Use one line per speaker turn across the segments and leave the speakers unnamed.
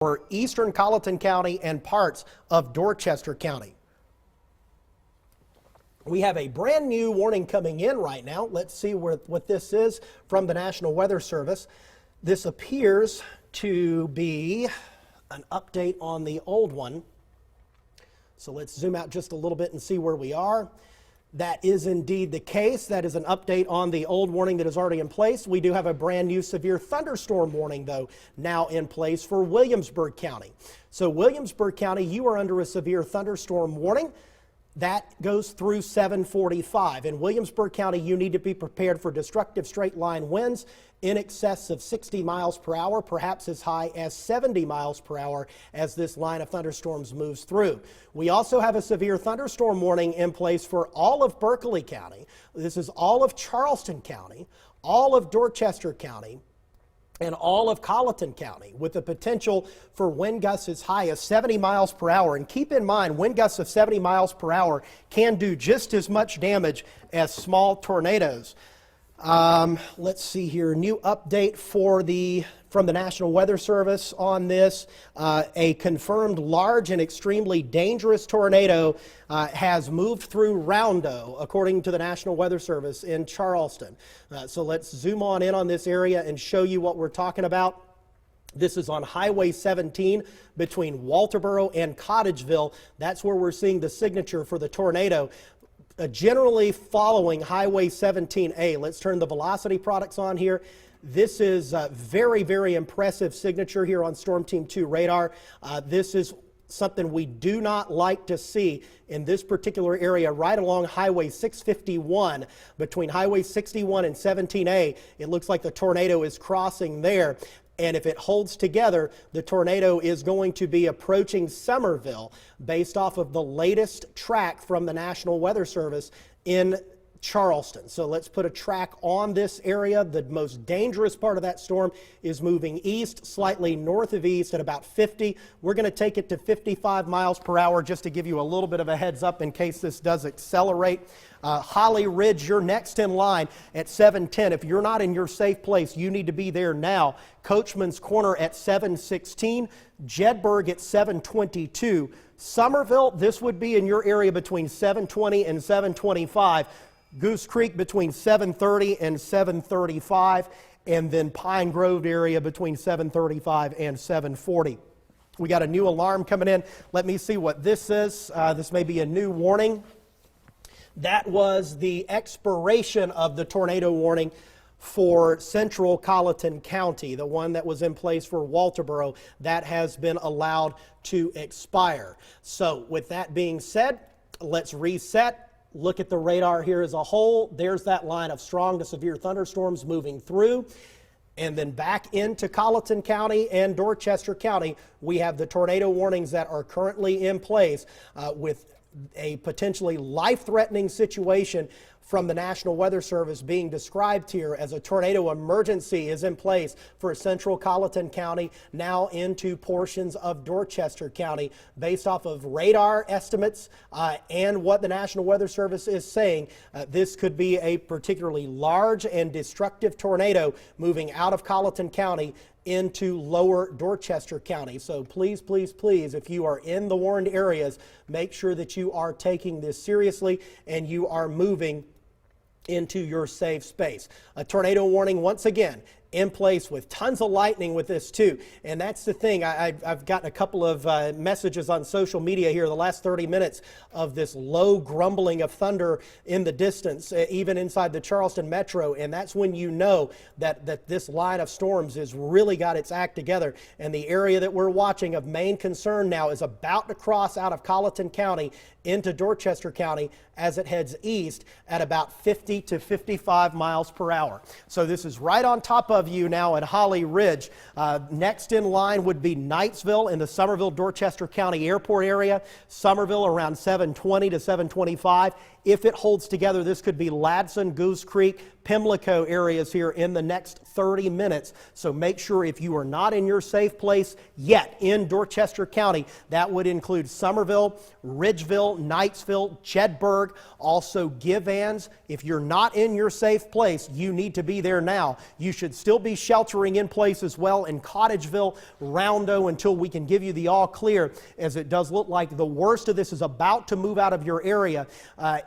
for eastern Colleton County and parts of Dorchester County. We have a brand new warning coming in right now. Let's see what this is from the National Weather Service. This appears to be an update on the old one. So let's zoom out just a little bit and see where we are. That is indeed the case. That is an update on the old warning that is already in place. We do have a brand new severe thunderstorm warning, though, now in place for Williamsburg County. So Williamsburg County, you are under a severe thunderstorm warning. That goes through 7:45. In Williamsburg County, you need to be prepared for destructive straight line winds in excess of 60 miles per hour, perhaps as high as 70 miles per hour as this line of thunderstorms moves through. We also have a severe thunderstorm warning in place for all of Berkeley County. This is all of Charleston County, all of Dorchester County, and all of Colleton County, with the potential for wind gusts as high as 70 miles per hour. And keep in mind, wind gusts of 70 miles per hour can do just as much damage as small tornadoes. Let's see here, new update from the National Weather Service on this. A confirmed large and extremely dangerous tornado has moved through Roundo, according to the National Weather Service in Charleston. So let's zoom on this area and show you what we're talking about. This is on Highway 17 between Walterboro and Cottageville. That's where we're seeing the signature for the tornado. Generally following Highway 17A. Let's turn the velocity products on here. This is a very, very impressive signature here on Storm Team 2 radar. This is something we do not like to see in this particular area right along Highway 651. Between Highway 61 and 17A, it looks like the tornado is crossing there. And if it holds together, the tornado is going to be approaching Summerville based off of the latest track from the National Weather Service in Charleston. So let's put a track on this area. The most dangerous part of that storm is moving east, slightly north of east at about 50. We're going to take it to 55 miles per hour just to give you a little bit of a heads up in case this does accelerate. Holly Ridge, you're next in line at 7:10. If you're not in your safe place, you need to be there now. Coachman's Corner at 7:16. Jedburgh at 7:22. Somerville, this would be in your area between 7:20 and 7:25. Goose Creek between 7:30 and 7:35, and then Pine Grove area between 7:35 and 7:40. We got a new alarm coming in. Let me see what this is. This may be a new warning. That was the expiration of the tornado warning for central Colleton County, the one that was in place for Walterboro. That has been allowed to expire. So with that being said, let's reset. Look at the radar here as a whole. There's that line of strong to severe thunderstorms moving through. And then back into Colleton County and Dorchester County, we have the tornado warnings that are currently in place with a potentially life-threatening situation from the National Weather Service being described here as a tornado emergency is in place for central Colleton County, now into portions of Dorchester County. Based off of radar estimates and what the National Weather Service is saying, this could be a particularly large and destructive tornado moving out of Colleton County into lower Dorchester County. So please, please, please, if you are in the warned areas, make sure that you are taking this seriously and you are moving into your safe space. A tornado warning once again in place with tons of lightning with this too. And that's the thing. I've gotten a couple of messages on social media here the last 30 minutes of this low grumbling of thunder in the distance, even inside the Charleston metro. And that's when you know that this line of storms has really got its act together. And the area that we're watching of main concern now is about to cross out of Colleton County into Dorchester County as it heads east at about 50 to 55 miles per hour. So this is right on top of you now at Holly Ridge. Next in line would be Knightsville in the Somerville-Dorchester County Airport area. Somerville around 7:20 to 7:25. If it holds together, this could be Ladson, Goose Creek, Pimlico areas here in the next 30 minutes. So make sure if you are not in your safe place yet in Dorchester County, that would include Somerville, Ridgeville, Knightsville, Jedburgh, also Givans. If you're not in your safe place, you need to be there now. You should still be sheltering in place as well in Cottageville, Roundo, until we can give you the all clear, as it does look like the worst of this is about to move out of your area,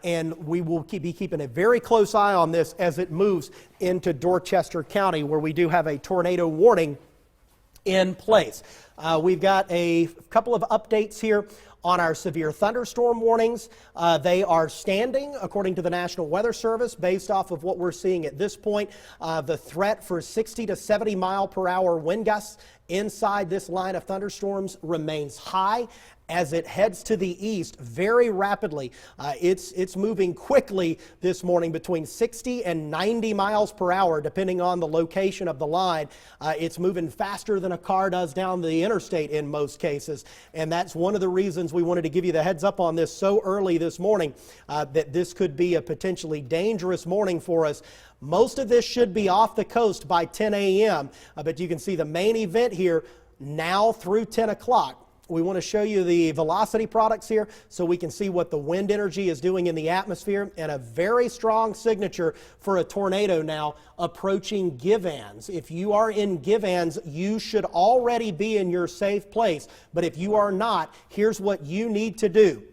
and we will be keeping a very close eye on this as it moves into Dorchester County, where we do have a tornado warning in place. We've got a couple of updates here on our severe thunderstorm warnings. They are standing according to the National Weather Service based off of what we're seeing at this point. The threat for 60 to 70 mile per hour wind gusts inside this line of thunderstorms remains high as it heads to the east very rapidly. It's moving quickly this morning between 60 and 90 miles per hour, depending on the location of the line. It's moving faster than a car does down the interstate in most cases. And that's one of the reasons we wanted to give you the heads up on this so early this morning, that this could be a potentially dangerous morning for us. Most of this should be off the coast by 10 a.m., but you can see the main event here now through 10 o'clock. We want to show you the velocity products here so we can see what the wind energy is doing in the atmosphere, and a very strong signature for a tornado now approaching Givans. If you are in Givans, you should already be in your safe place, but if you are not, here's what you need to do.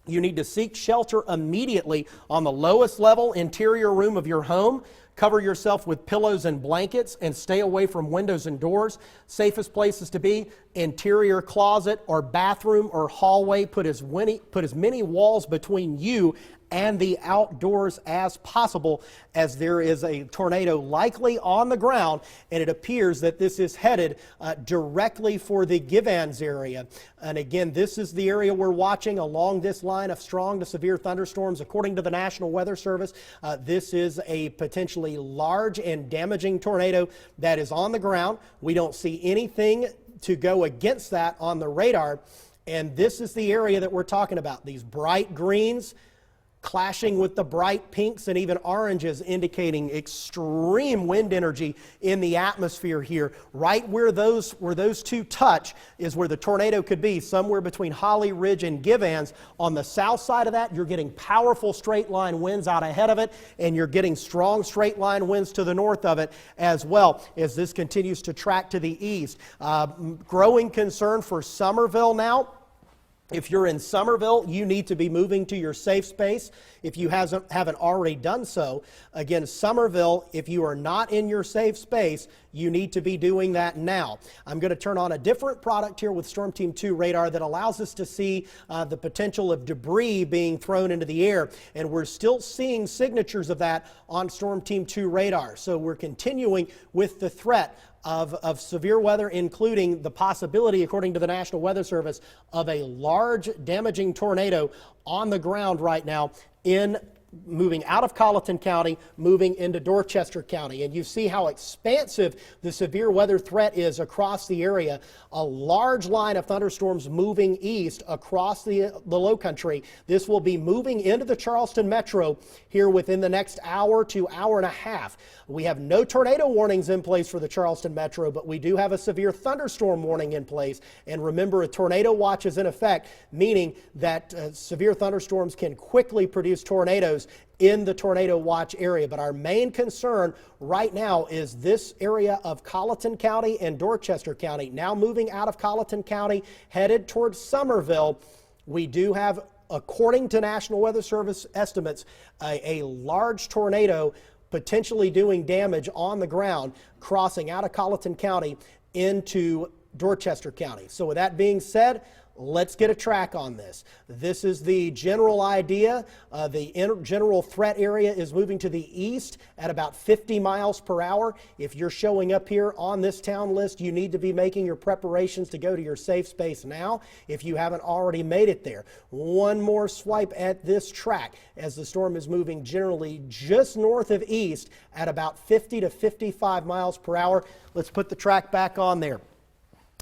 You need to seek shelter immediately on the lowest level interior room of your home. Cover yourself with pillows and blankets and stay away from windows and doors. Safest places to be: interior closet or bathroom or hallway. Put as many walls between you and the outdoors as possible, as there is a tornado likely on the ground, and it appears that this is headed directly for the Givans area. And again, this is the area we're watching along this line of strong to severe thunderstorms. According to the National Weather Service, this is a potentially large and damaging tornado that is on the ground. We don't see anything to go against that on the radar, and this is the area that we're talking about. These bright greens clashing with the bright pinks and even oranges, indicating extreme wind energy in the atmosphere here. Right where those two touch is where the tornado could be, somewhere between Holly Ridge and Givans. On the south side of that, you're getting powerful straight line winds out ahead of it, and you're getting strong straight line winds to the north of it as well as this continues to track to the east. Growing concern for Somerville now. If you're in Somerville, you need to be moving to your safe space if you haven't already done so. Again, Somerville, if you are not in your safe space, you need to be doing that now. I'm going to turn on a different product here with Storm Team 2 radar that allows us to see the potential of debris being thrown into the air, and we're still seeing signatures of that on Storm Team 2 radar. So we're continuing with the threat of severe weather, including the possibility, according to the National Weather Service, of a large damaging tornado on the ground right now moving out of Colleton County, moving into Dorchester County. And you see how expansive the severe weather threat is across the area. A large line of thunderstorms moving east across the low country. This will be moving into the Charleston metro here within the next hour to hour and a half. We have no tornado warnings in place for the Charleston metro, but we do have a severe thunderstorm warning in place. And remember, a tornado watch is in effect, meaning that severe thunderstorms can quickly produce tornadoes in the tornado watch area. But our main concern right now is this area of Colleton County and Dorchester County. Now moving out of Colleton County, headed towards Somerville, we do have, according to National Weather Service estimates, a large tornado potentially doing damage on the ground, crossing out of Colleton County into Dorchester County. So with that being said, let's get a track on this. This is the general idea. The general threat area is moving to the east at about 50 miles per hour. If you're showing up here on this town list, you need to be making your preparations to go to your safe space now if you haven't already made it there. One more swipe at this track as the storm is moving generally just north of east at about 50 to 55 miles per hour. Let's put the track back on there.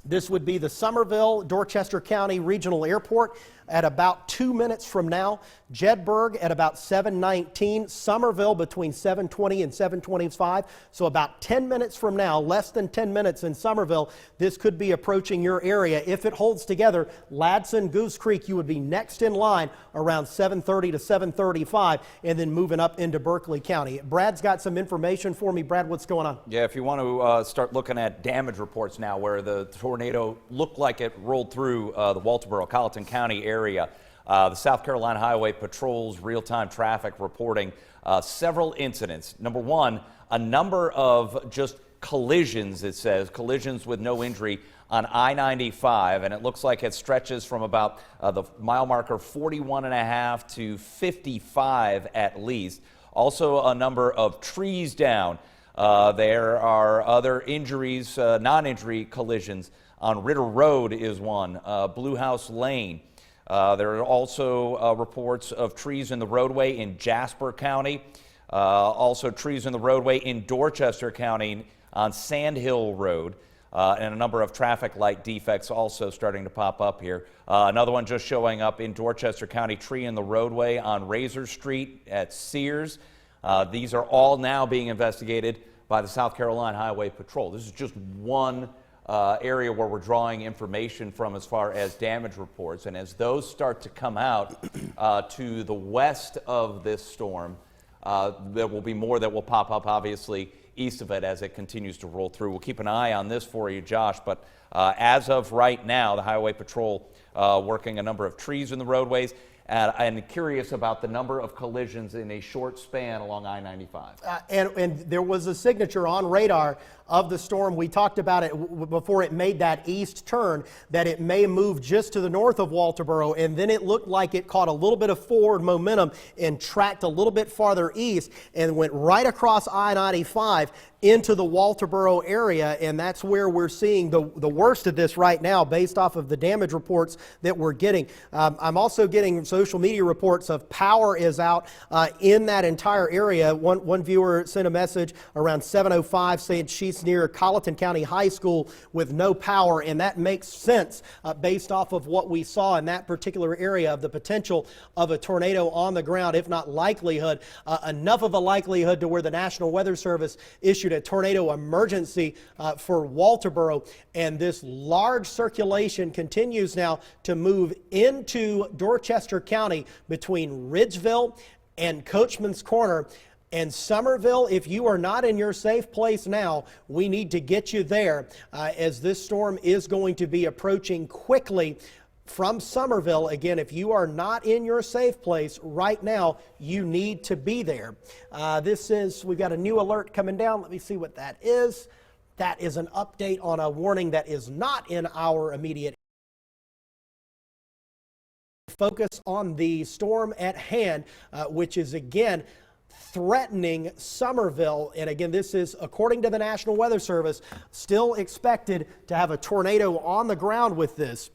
This would be the Somerville, Dorchester County Regional Airport at about 2 minutes from now. Jedburgh at about 7:19. Somerville between 7:20 and 7:25. So about 10 minutes from now, less than 10 minutes in Somerville, this could be approaching your area. If it holds together, Ladson, Goose Creek, you would be next in line around 7:30 to 7:35, and then moving up into Berkeley County. Brad's got some information for me. Brad, what's going on?
Yeah, if you want to start looking at damage reports now, where the tornado looked like it rolled through the Walterboro, Colleton County area. The South Carolina Highway Patrol's real-time traffic reporting several incidents. Number one, a number of just collisions, it says, collisions with no injury on I-95, and it looks like it stretches from about the mile marker 41.5 to 55 at least. Also a number of trees down. There are other injuries, non-injury collisions on Ritter Road is one, Blue House Lane. There are also reports of trees in the roadway in Jasper County, also trees in the roadway in Dorchester County on Sand Hill Road, and a number of traffic light defects also starting to pop up here. Another one just showing up in Dorchester County, tree in the roadway on Razor Street at Sears. These are all now being investigated by the South Carolina Highway Patrol. This is just one area where we're drawing information from as far as damage reports, and as those start to come out to the west of this storm, there will be more that will pop up obviously east of it as it continues to roll through. We'll keep an eye on this for you, Josh, but as of right now, the Highway Patrol working a number of trees in the roadways, and curious about the number of collisions in a short span along I-95.
And there was a signature on radar of the storm. We talked about it before it made that east turn, that it may move just to the north of Walterboro, and then it looked like it caught a little bit of forward momentum and tracked a little bit farther east and went right across I-95 into the Walterboro area, and that's where we're seeing the worst of this right now based off of the damage reports that we're getting. I'm also getting social media reports of power is out in that entire area. One viewer sent a message around 7:05 saying she's near Colleton County High School with no power, and that makes sense based off of what we saw in that particular area of the potential of a tornado on the ground, if not likelihood, enough of a likelihood to where the National Weather Service issued a tornado emergency for Walterboro, and this large circulation continues now to move into Dorchester County between Ridgeville and Coachman's Corner. And Somerville, if you are not in your safe place now, we need to get you there as this storm is going to be approaching quickly from Somerville. Again, if you are not in your safe place right now, you need to be there. We've got a new alert coming down. Let me see what that is. That is an update on a warning that is not in our immediate focus on the storm at hand, which is again threatening Somerville. And again, this is, according to the National Weather Service, still expected to have a tornado on the ground with this.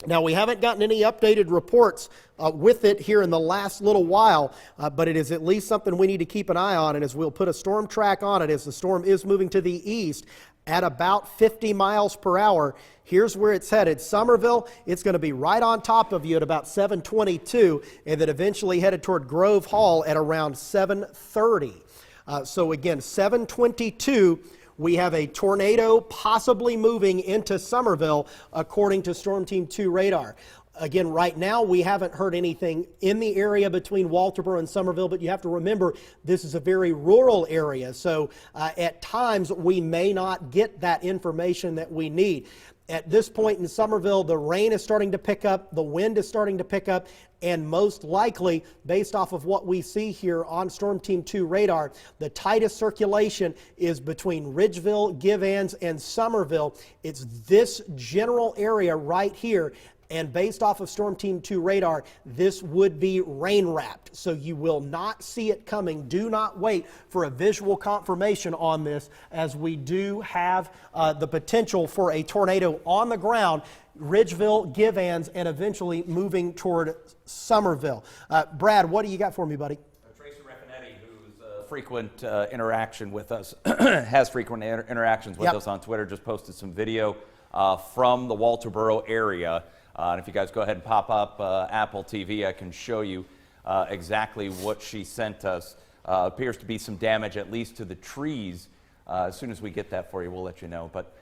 Now, we haven't gotten any updated reports with it here in the last little while, but it is at least something we need to keep an eye on, and as we'll put a storm track on it as the storm is moving to the east at about 50 miles per hour. Here's where it's headed. Somerville, it's going to be right on top of you at about 7:22, and then eventually headed toward Grove Hall at around 7:30. So again, 7:22, we have a tornado possibly moving into Somerville, according to Storm Team 2 radar. Again, right now, we haven't heard anything in the area between Walterboro and Somerville, but you have to remember this is a very rural area, so at times we may not get that information that we need. At this point in Somerville, the rain is starting to pick up, the wind is starting to pick up, and most likely, based off of what we see here on Storm Team 2 radar, the tightest circulation is between Ridgeville, Givens, and Somerville. It's this general area right here. And based off of Storm Team 2 radar, this would be rain wrapped. So you will not see it coming. Do not wait for a visual confirmation on this, as we do have the potential for a tornado on the ground, Ridgeville, Givens, and eventually moving toward Somerville. Brad, what do you got for me, buddy?
Tracy Raffinetti, who's frequent interaction with us, has frequent interactions with us on Twitter, just posted some video from the Walterboro area. And if you guys go ahead and pop up Apple TV, I can show you exactly what she sent us. Appears to be some damage, at least to the trees. As soon as we get that for you, we'll let you know. But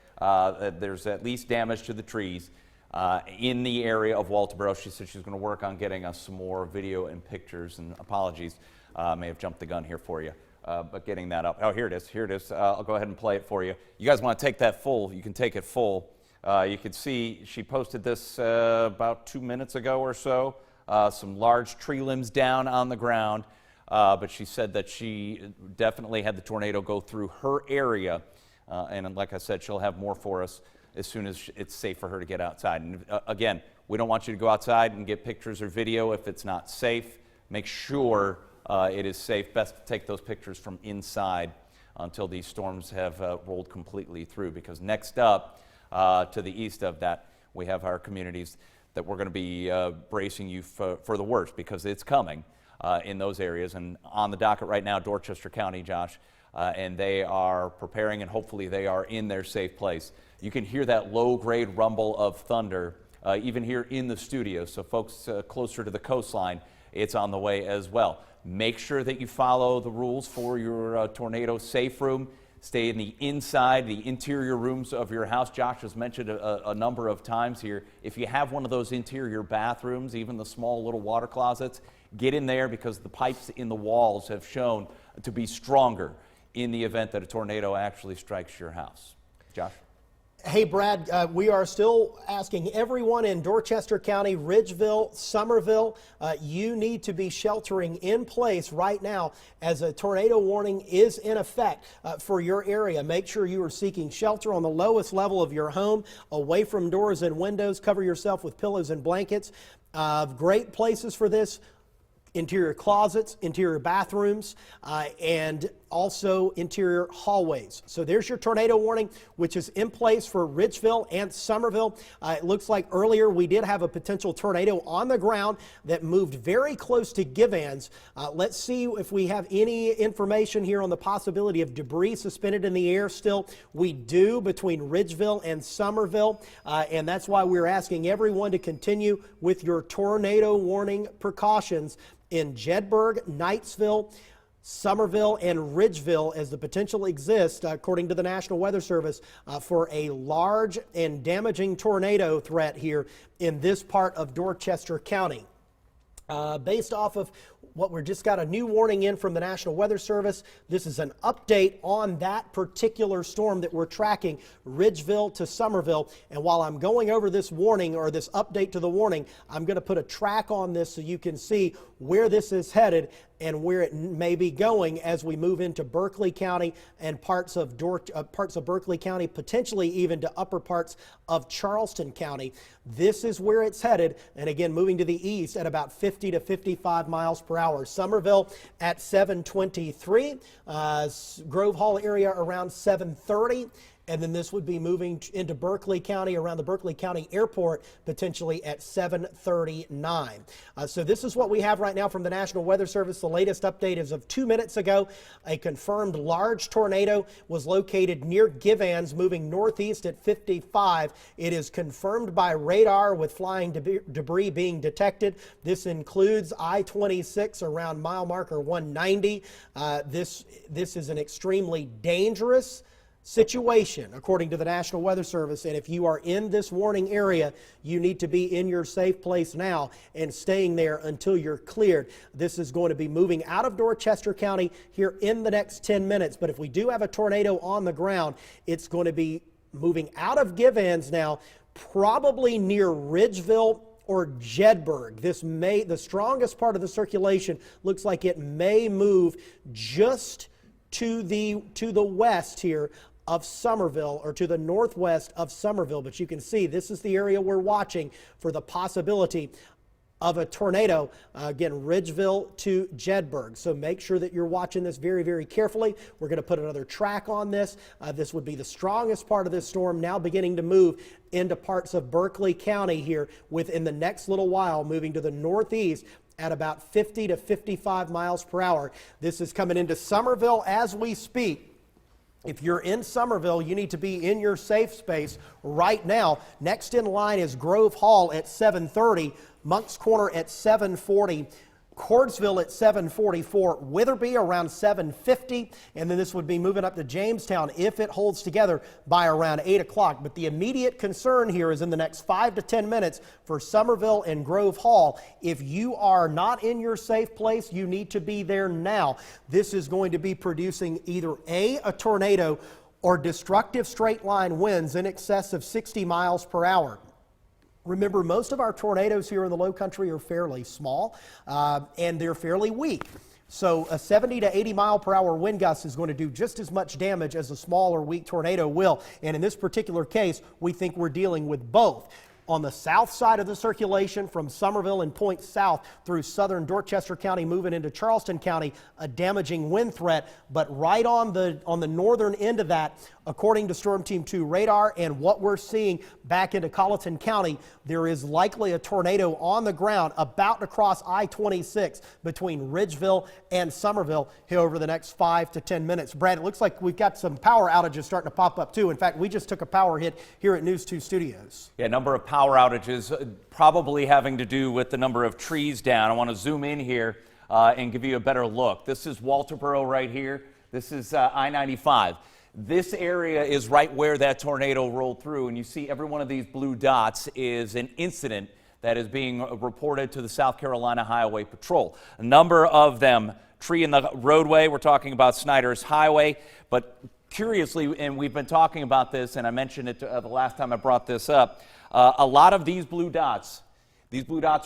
there's at least damage to the trees in the area of Walterboro. She said she's going to work on getting us some more video and pictures. And apologies, may have jumped the gun here for you. But getting that up. Oh, here it is. Here it is. I'll go ahead and play it for you. You guys want to take that full? You can take it full. You can see she posted this about 2 minutes ago or so. Some large tree limbs down on the ground. But she said that she definitely had the tornado go through her area. And like I said, she'll have more for us as soon as it's safe for her to get outside. And again, we don't want you to go outside and get pictures or video if it's not safe. Make sure it is safe. Best to take those pictures from inside until these storms have rolled completely through. Because next up to the east of that, we have our communities that we're going to be bracing you for the worst, because it's coming. In those areas. And on the docket right now, Dorchester County, Josh, and they are preparing, and hopefully they are in their safe place. You can hear that low-grade rumble of thunder even here in the studio. So folks closer to the coastline, it's on the way as well. Make sure that you follow the rules for your tornado safe room. Stay in the inside, the interior rooms of your house. Josh has mentioned a number of times here, if you have one of those interior bathrooms, even the small little water closets, get in there, because the pipes in the walls have shown to be stronger in the event that a tornado actually strikes your house. Josh?
Hey, Brad, we are still asking everyone in Dorchester County, Ridgeville, Somerville, you need to be sheltering in place right now as a tornado warning is in effect for your area. Make sure you are seeking shelter on the lowest level of your home, away from doors and windows. Cover yourself with pillows and blankets. Great places for this: interior closets, interior bathrooms, and also interior hallways. So there's your tornado warning, which is in place for Ridgeville and Somerville. It looks like earlier we did have a potential tornado on the ground that moved very close to Givens. Let's see if we have any information here on the possibility of debris suspended in the air still. We do, between Ridgeville and Somerville, and that's why we're asking everyone to continue with your tornado warning precautions in Jedburgh, Knightsville, Somerville, and Ridgeville, as the potential exists, according to the National Weather Service, for a large and damaging tornado threat here in this part of Dorchester County. Based off of what we just got a new warning in from the National Weather Service, this is an update on that particular storm that we're tracking, Ridgeville to Somerville. And while I'm going over this warning, or this update to the warning, I'm going to put a track on this so you can see where this is headed and where it may be going as we move into Berkeley County and parts of Berkeley County, potentially even to upper parts of Charleston County. This is where it's headed, and again, moving to the east at about 50 to 55 miles per hour. Somerville at 723, Grove Hall area around 730. And then this would be moving into Berkeley County, around the Berkeley County Airport, potentially at 7:39. So this is what we have right now from the National Weather Service. The latest update is of 2 minutes ago. A confirmed large tornado was located near Givens, moving northeast at 55. It is confirmed by radar, with flying debris being detected. This includes I-26 around mile marker 190. This is an extremely dangerous situation, according to the National Weather Service, and if you are in this warning area, you need to be in your safe place now and staying there until you're cleared. This is going to be moving out of Dorchester County here in the next 10 minutes, but if we do have a tornado on the ground, it's going to be moving out of Givens now, probably near Ridgeville or Jedburgh. The strongest part of the circulation looks like it may move just to the west here of Somerville, or to the northwest of Somerville. But you can see this is the area we're watching for the possibility of a tornado, again, Ridgeville to Jedburgh. So make sure that you're watching this very, very carefully. We're going to put another track on this. This would be the strongest part of this storm, now beginning to move into parts of Berkeley County here within the next little while, moving to the northeast at about 50 to 55 miles per hour. This is coming into Somerville as we speak. If you're in Somerville, you need to be in your safe space right now. Next in line is Grove Hall at 7:30, Moncks Corner at 7:40, Cordsville at 7:44, Witherby around 7:50, and then this would be moving up to Jamestown if it holds together by around 8 o'clock. But the immediate concern here is in the next 5 to 10 minutes for Somerville and Grove Hall. If you are not in your safe place, you need to be there now. This is going to be producing either a tornado or destructive straight line winds in excess of 60 miles per hour. Remember, most of our tornadoes here in the Low Country are fairly small and they're fairly weak. So a 70 to 80 mile per hour wind gust is going to do just as much damage as a small or weak tornado will. And in this particular case, we think we're dealing with both. On the south side of the circulation from Somerville and points south through southern Dorchester County moving into Charleston County, a damaging wind threat. But right on the northern end of that, according to Storm Team 2 radar and what we're seeing back into Colleton County, there is likely a tornado on the ground about to cross I-26 between Ridgeville and Somerville here over the next 5 to 10 minutes. Brad, it looks like we've got some power outages starting to pop up too. In fact, we just took a power hit here at News 2 Studios.
Yeah, number of power outages probably having to do with the number of trees down. I want to zoom in here and give you a better look. This is Walterboro right here. This is I-95. This area is right where that tornado rolled through, and you see every one of these blue dots is an incident that is being reported to the South Carolina Highway Patrol. A number of them, tree in the roadway, we're talking about Snyder's Highway, but curiously, and we've been talking about this, and I mentioned it the last time I brought this up, a lot of these blue dots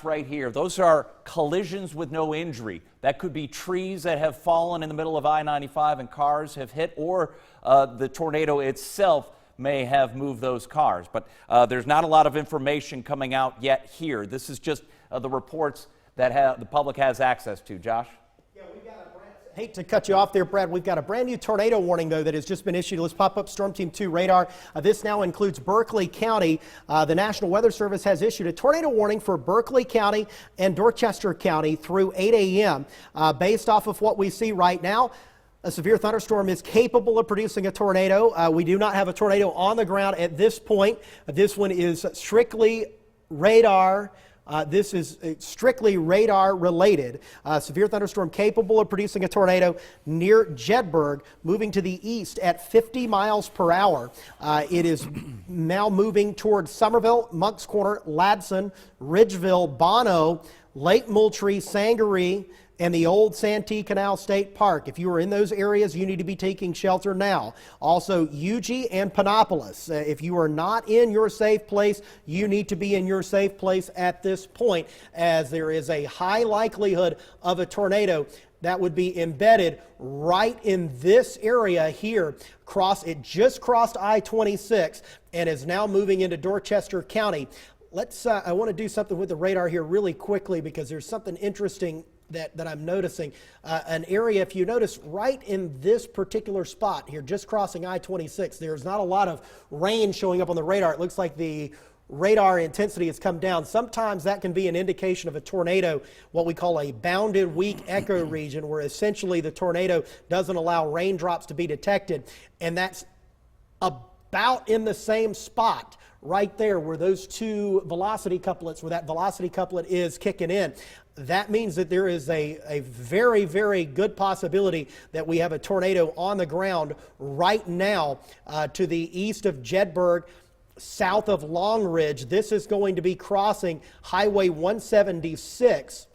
right here, those are collisions with no injury. That could be trees that have fallen in the middle of I-95 and cars have hit, or the tornado itself may have moved those cars. But there's not a lot of information coming out yet here. This is just the reports that the public has access to. Josh?
Hate to cut you off there, Brad. We've got a brand new tornado warning, though, that has just been issued. Let's pop up Storm Team 2 radar. This now includes Berkeley County. The National Weather Service has issued a tornado warning for Berkeley County and Dorchester County through 8 a.m. Based off of what we see right now, a severe thunderstorm is capable of producing a tornado. We do not have a tornado on the ground at this point. This one is strictly radar. This is strictly radar related. Severe thunderstorm capable of producing a tornado near Jedburgh, moving to the east at 50 miles per hour. It is now moving towards Somerville, Moncks Corner, Ladson, Ridgeville, Bono, Lake Moultrie, Sangaree, and the old Santee Canal State Park. If you are in those areas, you need to be taking shelter now. Also, Eugene and Panopolis. If you are not in your safe place, you need to be in your safe place at this point, as there is a high likelihood of a tornado that would be embedded right in this area here. It just crossed I-26 and is now moving into Dorchester County. I want to do something with the radar here really quickly, because there's something interesting that I'm noticing. An area, if you notice, right in this particular spot here, just crossing I-26, there's not a lot of rain showing up on the radar. It looks like the radar intensity has come down. Sometimes that can be an indication of a tornado, what we call a bounded weak echo region, where essentially the tornado doesn't allow raindrops to be detected. And that's about in the same spot right there where those two velocity couplets, where that velocity couplet is kicking in. That means that there is a very, very good possibility that we have a tornado on the ground right now to the east of Jedburgh, south of Long Ridge. This is going to be crossing Highway 176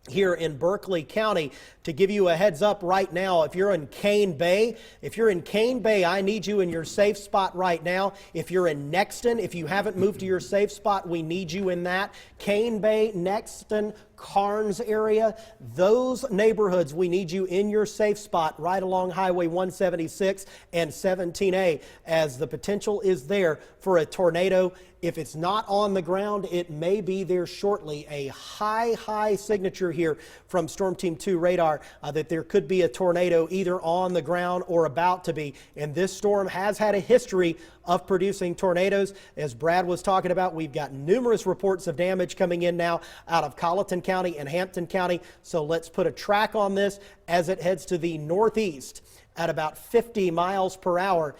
here in Berkeley County. To give you a heads up right now, if you're in Cane Bay, I need you in your safe spot right now. If you're in Nexton, if you haven't moved to your safe spot, we need you in that. Cane Bay, Nexton, Carnes area, those neighborhoods, we need you in your safe spot right along Highway 176 and 17A, as the potential is there for a tornado. If it's not on the ground, it may be there shortly. A high signature here from Storm Team 2 radar that there could be a tornado either on the ground or about to be. And this storm has had a history of producing tornadoes. As Brad was talking about, we've got numerous reports of damage coming in now out of Colleton County and Hampton County. So let's put a track on this as it heads to the northeast at about 50 miles per hour.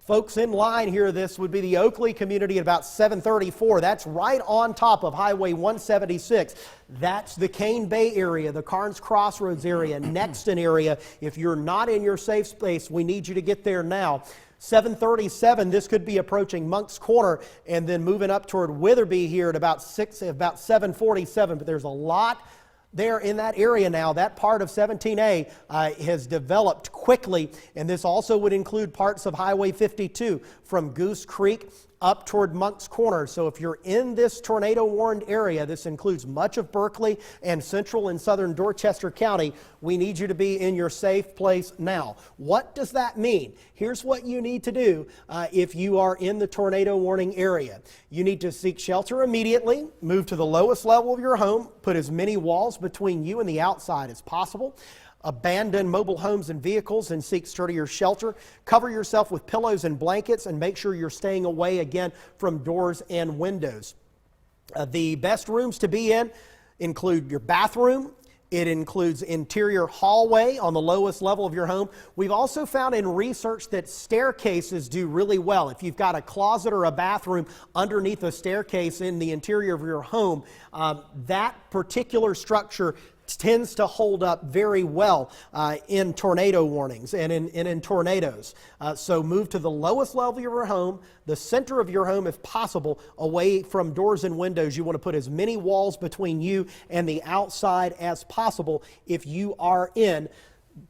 Folks in line here, this would be the Oakley community at about 734. That's right on top of Highway 176. That's the Cane Bay area, the Carnes Crossroads area, Nexton area. If you're not in your safe space, we need you to get there now. 737, this could be approaching Moncks Corner and then moving up toward Witherby here at about 747. But there's a lot there in that area now. That part of 17A has developed quickly, and this also would include parts of Highway 52 from Goose Creek up toward Moncks Corner. So if you're in this tornado-warned area, this includes much of Berkeley and central and southern Dorchester County, we need you to be in your safe place now. What does that mean? Here's what you need to do if you are in the tornado warning area. You need to seek shelter immediately, move to the lowest level of your home, put as many walls between you and the outside as possible. Abandon mobile homes and vehicles and seek sturdier shelter. Cover yourself with pillows and blankets and make sure you're staying away again from doors and windows. The best rooms to be in include your bathroom. It includes interior hallway on the lowest level of your home. We've also found in research that staircases do really well. If you've got a closet or a bathroom underneath a staircase in the interior of your home, that particular structure tends to hold up very well in tornado warnings and in tornadoes. So move to the lowest level of your home, the center of your home if possible, away from doors and windows. You want to put as many walls between you and the outside as possible if you are in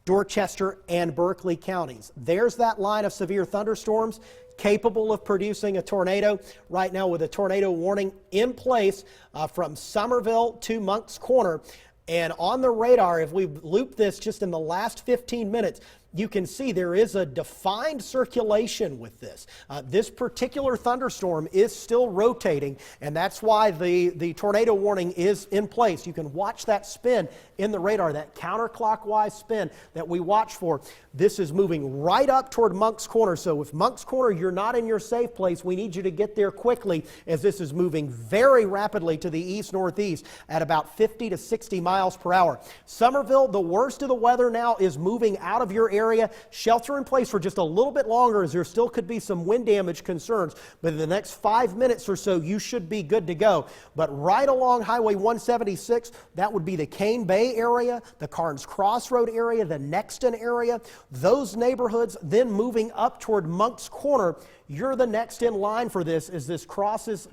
Dorchester and Berkeley counties. There's that line of severe thunderstorms capable of producing a tornado right now with a tornado warning in place from Somerville to Moncks Corner. And on the radar, if we loop this just in the last 15 minutes, you can see there is a defined circulation with this. This particular thunderstorm is still rotating, and that's why the tornado warning is in place. You can watch that spin in the radar, that counterclockwise spin that we watch for. This is moving right up toward Moncks Corner. So if Moncks Corner, you're not in your safe place, we need you to get there quickly as this is moving very rapidly to the east-northeast at about 50 to 60 miles per hour. Somerville, the worst of the weather now is moving out of your area. Shelter in place for just a little bit longer as there still could be some wind damage concerns. But in the next 5 minutes or so, you should be good to go. But right along Highway 176, that would be the Cane Bay area, the Carnes Crossroad area, the Nexton area. Those neighborhoods then moving up toward Moncks Corner. You're the next in line for this as this crosses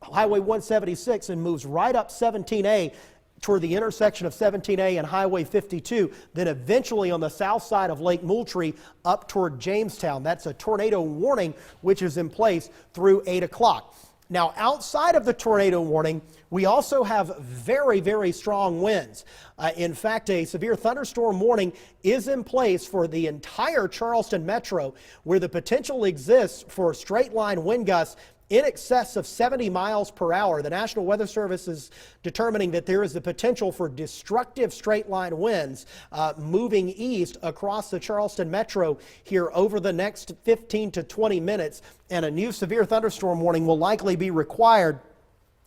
Highway 176 and moves right up 17A toward the intersection of 17A and Highway 52, then eventually on the south side of Lake Moultrie up toward Jamestown. That's a tornado warning which is in place through 8 o'clock. Now, outside of the tornado warning, we also have very, very strong winds. In fact, a severe thunderstorm warning is in place for the entire Charleston metro, where the potential exists for straight line wind gusts in excess of 70 miles per hour. The National Weather Service is determining that there is the potential for destructive straight line winds moving east across the Charleston metro here over the next 15 to 20 minutes, and a new severe thunderstorm warning will likely be required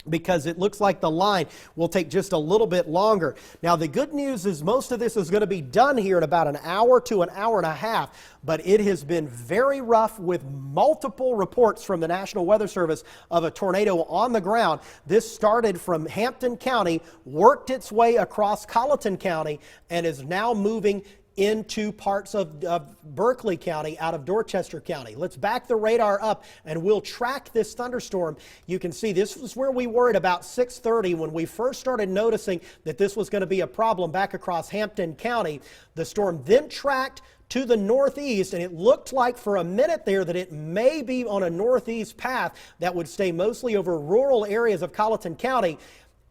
because it looks like the line will take just a little bit longer. Now, the good news is most of this is going to be done here in about an hour to an hour and a half, but it has been very rough with multiple reports from the National Weather Service of a tornado on the ground. This started from Hampton County, worked its way across Colleton County, and is now moving into parts of Berkeley County out of Dorchester County. Let's back the radar up and we'll track this thunderstorm. You can see this was where we were at about 6:30 when we first started noticing that this was going to be a problem back across Hampton County. The storm then tracked to the northeast, and it looked like for a minute there that it may be on a northeast path that would stay mostly over rural areas of Colleton County.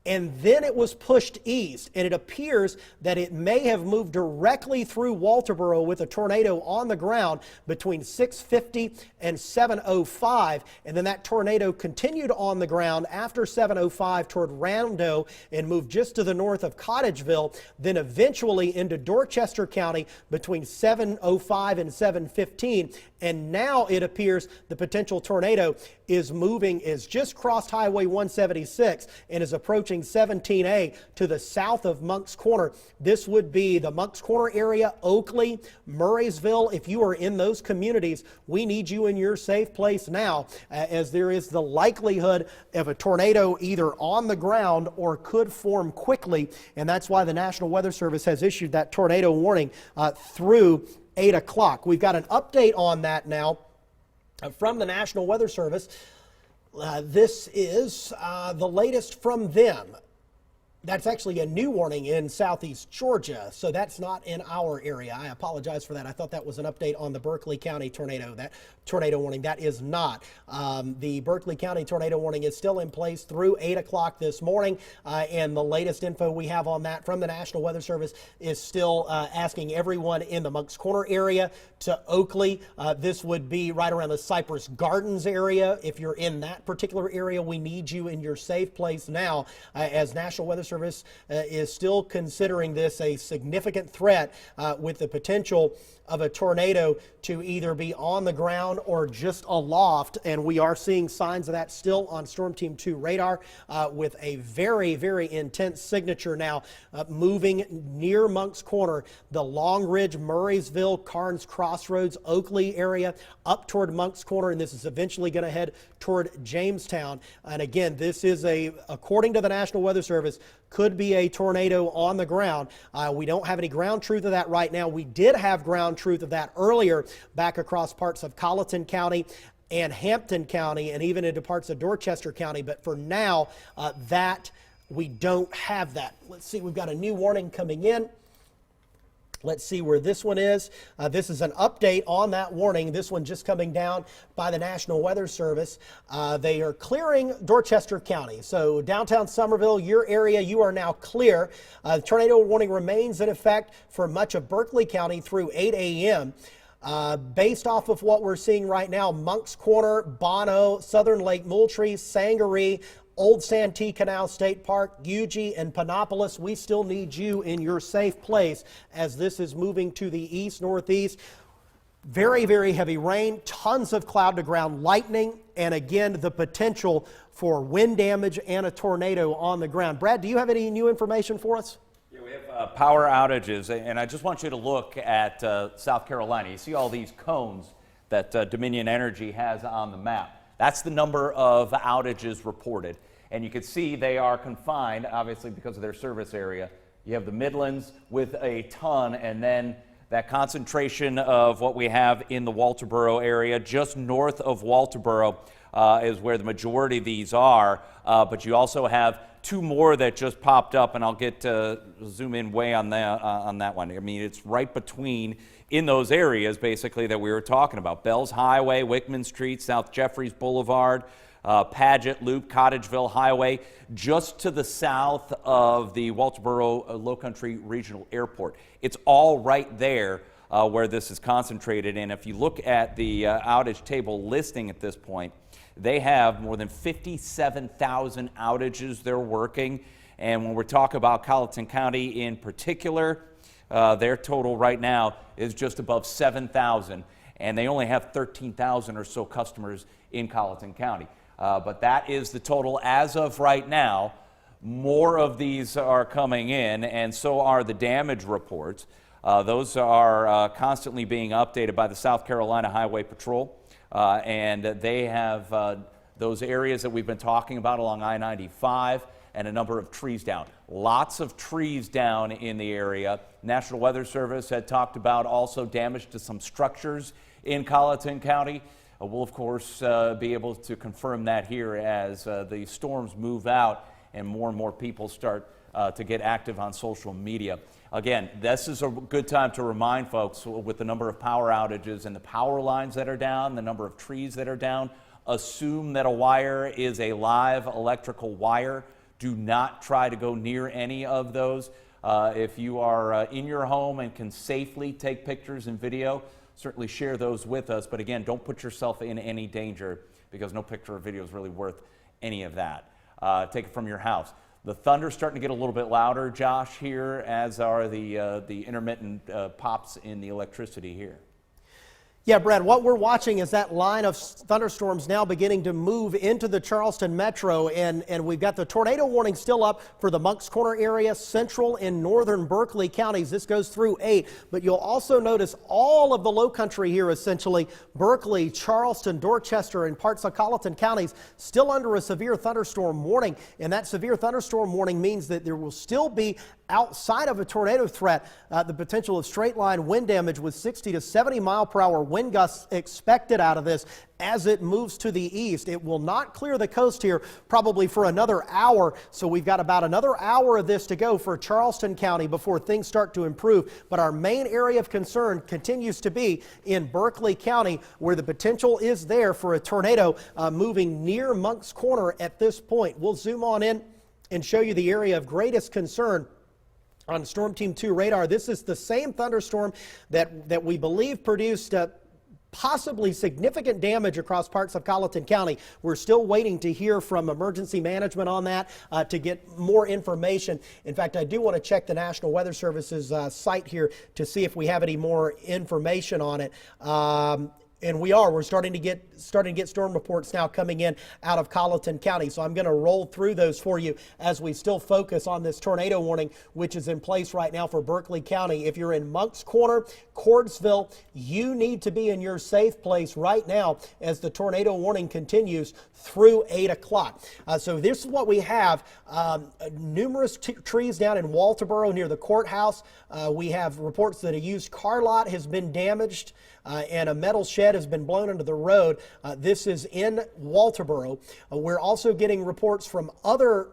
And then it was pushed east, and it appears that it may have moved directly through Walterboro with a tornado on the ground between 6:50 and 7:05, and then that tornado continued on the ground after 7:05 toward Rando and moved just to the north of Cottageville, then eventually into Dorchester County between 7:05 and 7:15, And now it appears the potential tornado is just crossed Highway 176 and is approaching 17A to the south of Moncks Corner. This would be the Moncks Corner area, Oakley, Murraysville. If you are in those communities, we need you in your safe place now, as there is the likelihood of a tornado either on the ground or could form quickly. And that's why the National Weather Service has issued that tornado warning through 8 o'clock. We've got an update on that now from the National Weather Service. This is the latest from them. That's actually a new warning in southeast Georgia, so that's not in our area. I apologize for that. I thought that was an update on the Berkeley County tornado, that tornado warning. That is not. The Berkeley County tornado warning is still in place through 8 o'clock this morning, and the latest info we have on that from the National Weather Service is still asking everyone in the Moncks Corner area to Oakley. This would be right around the Cypress Gardens area. If you're in that particular area, we need you in your safe place now, as National Weather Service is still considering this a significant threat with the potential of a tornado to either be on the ground or just aloft. And we are seeing signs of that still on Storm Team 2 radar with a very, very intense signature now moving near Moncks Corner, the Long Ridge, Murraysville, Carnes Crossroads, Oakley area up toward Moncks Corner. And this is eventually going to head toward Jamestown. And again, this is according to the National Weather Service, could be a tornado on the ground. We don't have any ground truth of that right now. We did have ground truth of that earlier back across parts of Colleton County and Hampton County and even into parts of Dorchester County. But for now, that we don't have that. Let's see, we've got a new warning coming in. Let's see where this one is. This is an update on that warning. This one just coming down by the National Weather Service. They are clearing Dorchester County. So downtown Somerville, your area, you are now clear. The tornado warning remains in effect for much of Berkeley County through 8 a.m. Based off of what we're seeing right now, Moncks Corner, Bono, Southern Lake Moultrie, Sangaree, Old Santee Canal State Park, Yuge, and Panopolis, we still need you in your safe place as this is moving to the east, northeast. Very, very heavy rain, tons of cloud to ground lightning, and again, the potential for wind damage and a tornado on the ground. Brad, do you have any new information for us?
Yeah, we have power outages, and I just want you to look at South Carolina. You see all these cones that Dominion Energy has on the map. That's the number of outages reported. And you can see they are confined, obviously, because of their service area. You have the Midlands with a ton, and then that concentration of what we have in the Walterboro area, just north of Walterboro, is where the majority of these are. But you also have two more that just popped up, and I'll get to zoom in way on that one. I mean, it's right between in those areas, basically, that we were talking about. Bells Highway, Wickman Street, South Jeffries Boulevard, Paget Loop, Cottageville Highway, just to the south of the Walterboro Lowcountry Regional Airport. It's all right there where this is concentrated. And if you look at the outage table listing at this point, they have more than 57,000 outages they're working. And when we're talking about Colleton County in particular, their total right now is just above 7,000. And they only have 13,000 or so customers in Colleton County. But that is the total as of right now. More of these are coming in, and so are the damage reports. Those are constantly being updated by the South Carolina Highway Patrol, and they have those areas that we've been talking about along I-95 and a number of trees down. Lots of trees down in the area. National Weather Service had talked about also damage to some structures in Colleton County. We'll, of course, be able to confirm that here as the storms move out and more people start to get active on social media. Again, this is a good time to remind folks with the number of power outages and the power lines that are down, the number of trees that are down. Assume that a wire is a live electrical wire. Do not try to go near any of those. If you are in your home and can safely take pictures and video, certainly share those with us. But again, don't put yourself in any danger because no picture or video is really worth any of that. Take it from your house. The thunder's starting to get a little bit louder, Josh, here, as are the intermittent pops in the electricity here.
Yeah, Brad, what we're watching is that line of thunderstorms now beginning to move into the Charleston metro, and we've got the tornado warning still up for the Moncks Corner area, central and northern Berkeley counties. This goes through 8, but you'll also notice all of the low country here, essentially, Berkeley, Charleston, Dorchester, and parts of Colleton counties still under a severe thunderstorm warning, and that severe thunderstorm warning means that there will still be, outside of a tornado threat, the potential of straight line wind damage with 60 to 70 mile per hour wind gusts expected out of this as it moves to the east. It will not clear the coast here probably for another hour, so we've got about another hour of this to go for Charleston County before things start to improve. But our main area of concern continues to be in Berkeley County, where the potential is there for a tornado moving near Moncks Corner at this point. We'll zoom on in and show you the area of greatest concern on Storm Team 2 radar. This is the same thunderstorm that we believe produced possibly significant damage across parts of Colleton County. We're still waiting to hear from emergency management on that to get more information. In fact, I do want to check the National Weather Service's site here to see if we have any more information on it. And we're starting to get storm reports now coming in out of Colleton County. So I'm going to roll through those for you as we still focus on this tornado warning, which is in place right now for Berkeley County. If you're in Moncks Corner, Cordsville, you need to be in your safe place right now as the tornado warning continues through 8 o'clock. So this is what we have. Numerous trees down in Walterboro near the courthouse. We have reports that a used car lot has been damaged and a metal shed has been blown into the road. This is in Walterboro. We're also getting reports from other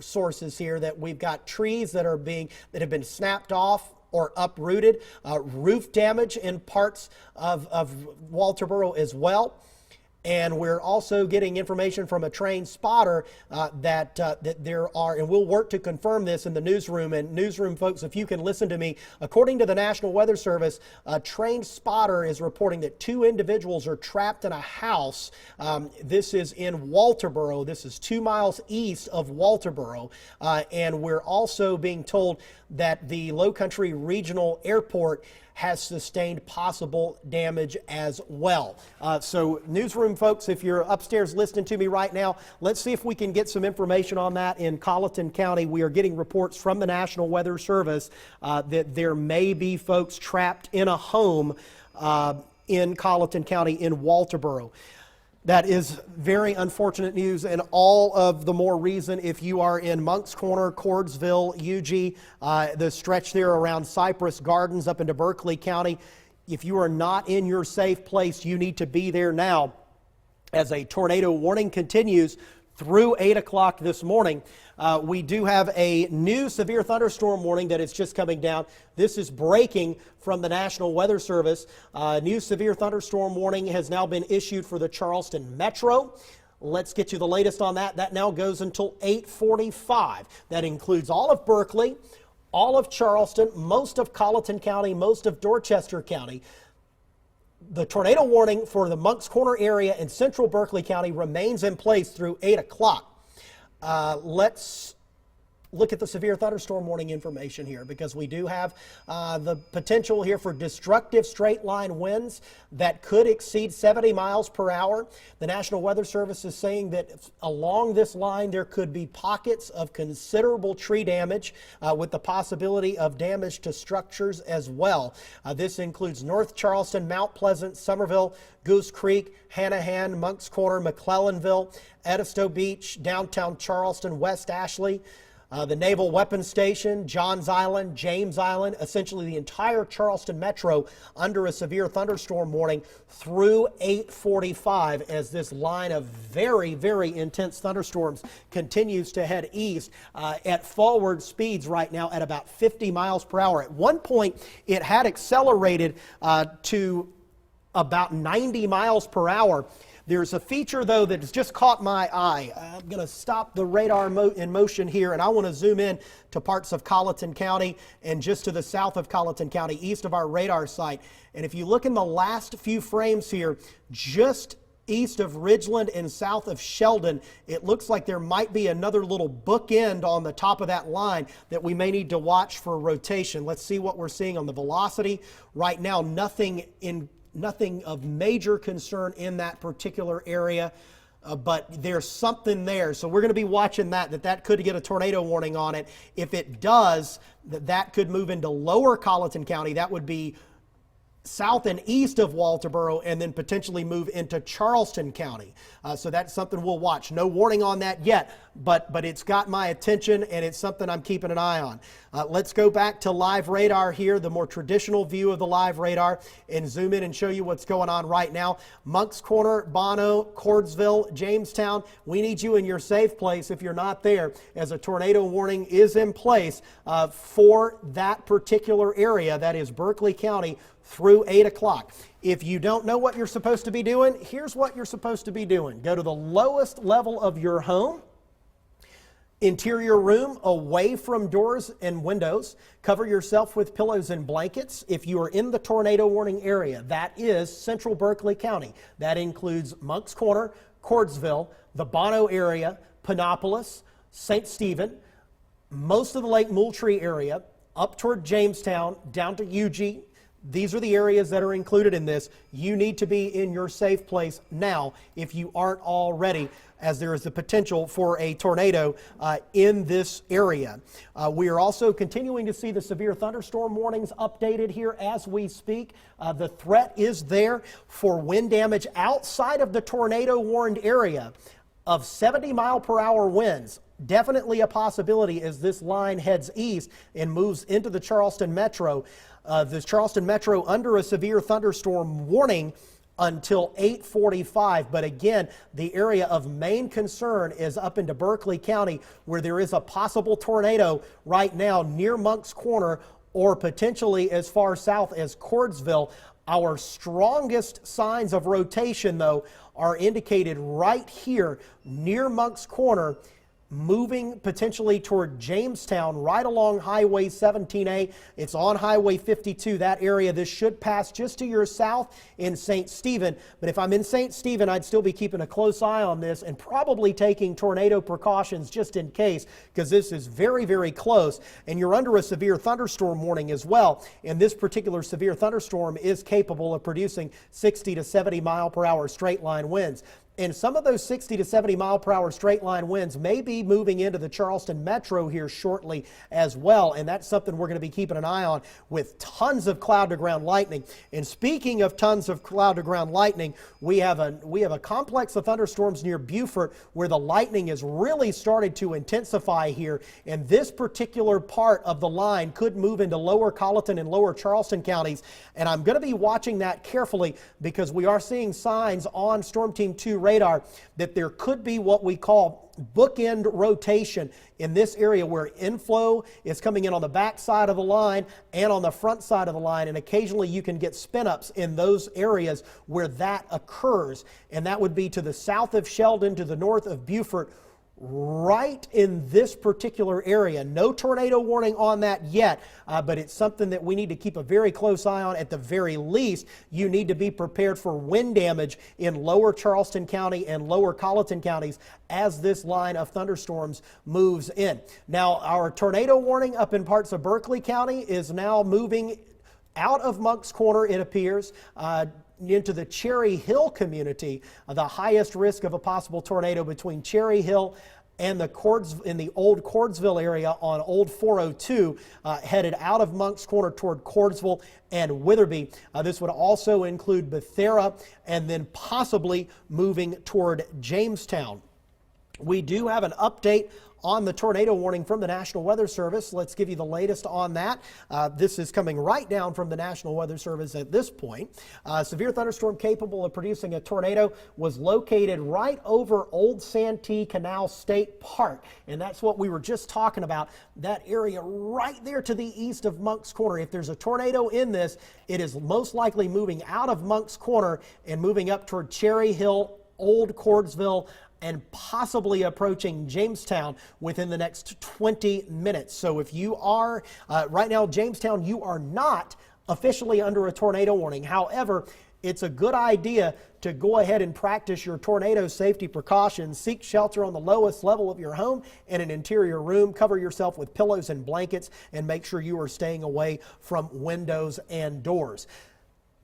sources here that we've got trees that have been snapped off or uprooted, roof damage in parts of Walterboro as well. And we're also getting information from a trained spotter that there are, and we'll work to confirm this in the newsroom. And newsroom folks, if you can listen to me, according to the National Weather Service, a trained spotter is reporting that 2 individuals are trapped in a house. This is in Walterboro. This is 2 miles east of Walterboro. And we're also being told that the Low Country Regional Airport has sustained possible damage as well. So newsroom folks, if you're upstairs listening to me right now, let's see if we can get some information on that in Colleton County. We are getting reports from the National Weather Service that there may be folks trapped in a home in Colleton County in Walterboro. That is very unfortunate news, and all of the more reason if you are in Moncks Corner, Cordsville, UG, the stretch there around Cypress Gardens up into Berkeley County. If you are not in your safe place, you need to be there now as a tornado warning continues through 8 o'clock this morning. We do have a new severe thunderstorm warning that is just coming down. This is breaking from the National Weather Service. New severe thunderstorm warning has now been issued for the Charleston Metro. Let's get you the latest on that. That now goes until 8:45. That includes all of Berkeley, all of Charleston, most of Colleton County, most of Dorchester County. The tornado warning for the Moncks Corner area in central Berkeley County remains in place through 8 o'clock. Let's look at the severe thunderstorm warning information here, because we do have the potential here for destructive straight line winds that could exceed 70 miles per hour. The National Weather Service is saying that along this line there could be pockets of considerable tree damage with the possibility of damage to structures as well. This includes North Charleston, Mount Pleasant, Somerville, Goose Creek, Hanahan, Moncks Corner, McClellanville, Edisto Beach, downtown Charleston, West Ashley, the Naval Weapons Station, Johns Island, James Island, essentially the entire Charleston Metro under a severe thunderstorm warning through 8:45 as this line of very, very intense thunderstorms continues to head east at forward speeds right now at about 50 miles per hour. At one point, it had accelerated to about 90 miles per hour. There's a feature, though, that has just caught my eye. I'm going to stop the radar in motion here, and I want to zoom in to parts of Colleton County and just to the south of Colleton County, east of our radar site. And if you look in the last few frames here, just east of Ridgeland and south of Sheldon. It looks like there might be another little bookend on the top of that line that we may need to watch for rotation. Let's see what we're seeing on the velocity. Right now, nothing of major concern in that particular area. But there's something there. So we're going to be watching that could get a tornado warning on it. If it does, that could move into lower Colleton County. That would be south and east of Walterboro, and then potentially move into Charleston County. So that's something we'll watch. No warning on that yet, but it's got my attention, and it's something I'm keeping an eye on. Let's go back to live radar here, the more traditional view of the live radar, and zoom in and show you what's going on right now. Moncks Corner, Bono, Cordsville, Jamestown, we need you in your safe place if you're not there, as a tornado warning is in place for that particular area, that is Berkeley County, through 8 o'clock. If you don't know what you're supposed to be doing, here's what you're supposed to be doing. Go to the lowest level of your home, interior room, away from doors and windows. Cover yourself with pillows and blankets. If you are in the tornado warning area, that is central Berkeley County. That includes Moncks Corner, Cordsville, the Bono area, Panopolis, St. Stephen, most of the Lake Moultrie area, up toward Jamestown, down to Eugene. These are the areas that are included in this. You need to be in your safe place now if you aren't already, as there is the potential for a tornado in this area. We are also continuing to see the severe thunderstorm warnings updated here as we speak. The threat is there for wind damage outside of the tornado warned area of 70-mile-per-hour winds. Definitely a possibility as this line heads east and moves into the Charleston Metro. The Charleston Metro under a severe thunderstorm warning until 8:45. But again, the area of main concern is up into Berkeley County, where there is a possible tornado right now near Moncks Corner, or potentially as far south as Cordsville. Our strongest signs of rotation, though, are indicated right here near Moncks Corner, moving potentially toward Jamestown, right along Highway 17A. It's on Highway 52, that area. This should pass just to your south in St. Stephen. But if I'm in St. Stephen, I'd still be keeping a close eye on this and probably taking tornado precautions just in case, because this is very, very close. And you're under a severe thunderstorm warning as well. And this particular severe thunderstorm is capable of producing 60 to 70 mile per hour straight line winds. And some of those 60 to 70 mile per hour straight line winds may be moving into the Charleston Metro here shortly as well. And that's something we're going to be keeping an eye on, with tons of cloud to ground lightning. And speaking of tons of cloud to ground lightning, we have a complex of thunderstorms near Beaufort where the lightning has really started to intensify here. And this particular part of the line could move into lower Colleton and lower Charleston counties. And I'm going to be watching that carefully, because we are seeing signs on Storm Team 2 radar that there could be what we call bookend rotation in this area, where inflow is coming in on the back side of the line and on the front side of the line, and occasionally you can get spin-ups in those areas where that occurs, and that would be to the south of Sheldon, to the north of Beaufort, right in this particular area. No tornado warning on that yet, but it's something that we need to keep a very close eye on. At the very least, you need to be prepared for wind damage in lower Charleston County and lower Colleton counties as this line of thunderstorms moves in. Now, our tornado warning up in parts of Berkeley County is now moving out of Moncks Corner, it appears, into the Cherry Hill community. The highest risk of a possible tornado between Cherry Hill and the old Cordsville area on Old 402, headed out of Moncks Corner toward Cordsville and Witherby. This would also include Bethera, and then possibly moving toward Jamestown. We do have an update on the tornado warning from the National Weather Service. Let's give you the latest on that. This is coming right down from the National Weather Service at this point. Severe thunderstorm capable of producing a tornado was located right over Old Santee Canal State Park. And that's what we were just talking about, that area right there to the east of Moncks Corner. If there's a tornado in this, it is most likely moving out of Moncks Corner and moving up toward Cherry Hill, Old Cordsville, and possibly approaching Jamestown within the next 20 minutes. So if you are, right now, Jamestown, you are not officially under a tornado warning. However, it's a good idea to go ahead and practice your tornado safety precautions. Seek shelter on the lowest level of your home in an interior room. Cover yourself with pillows and blankets, and make sure you are staying away from windows and doors.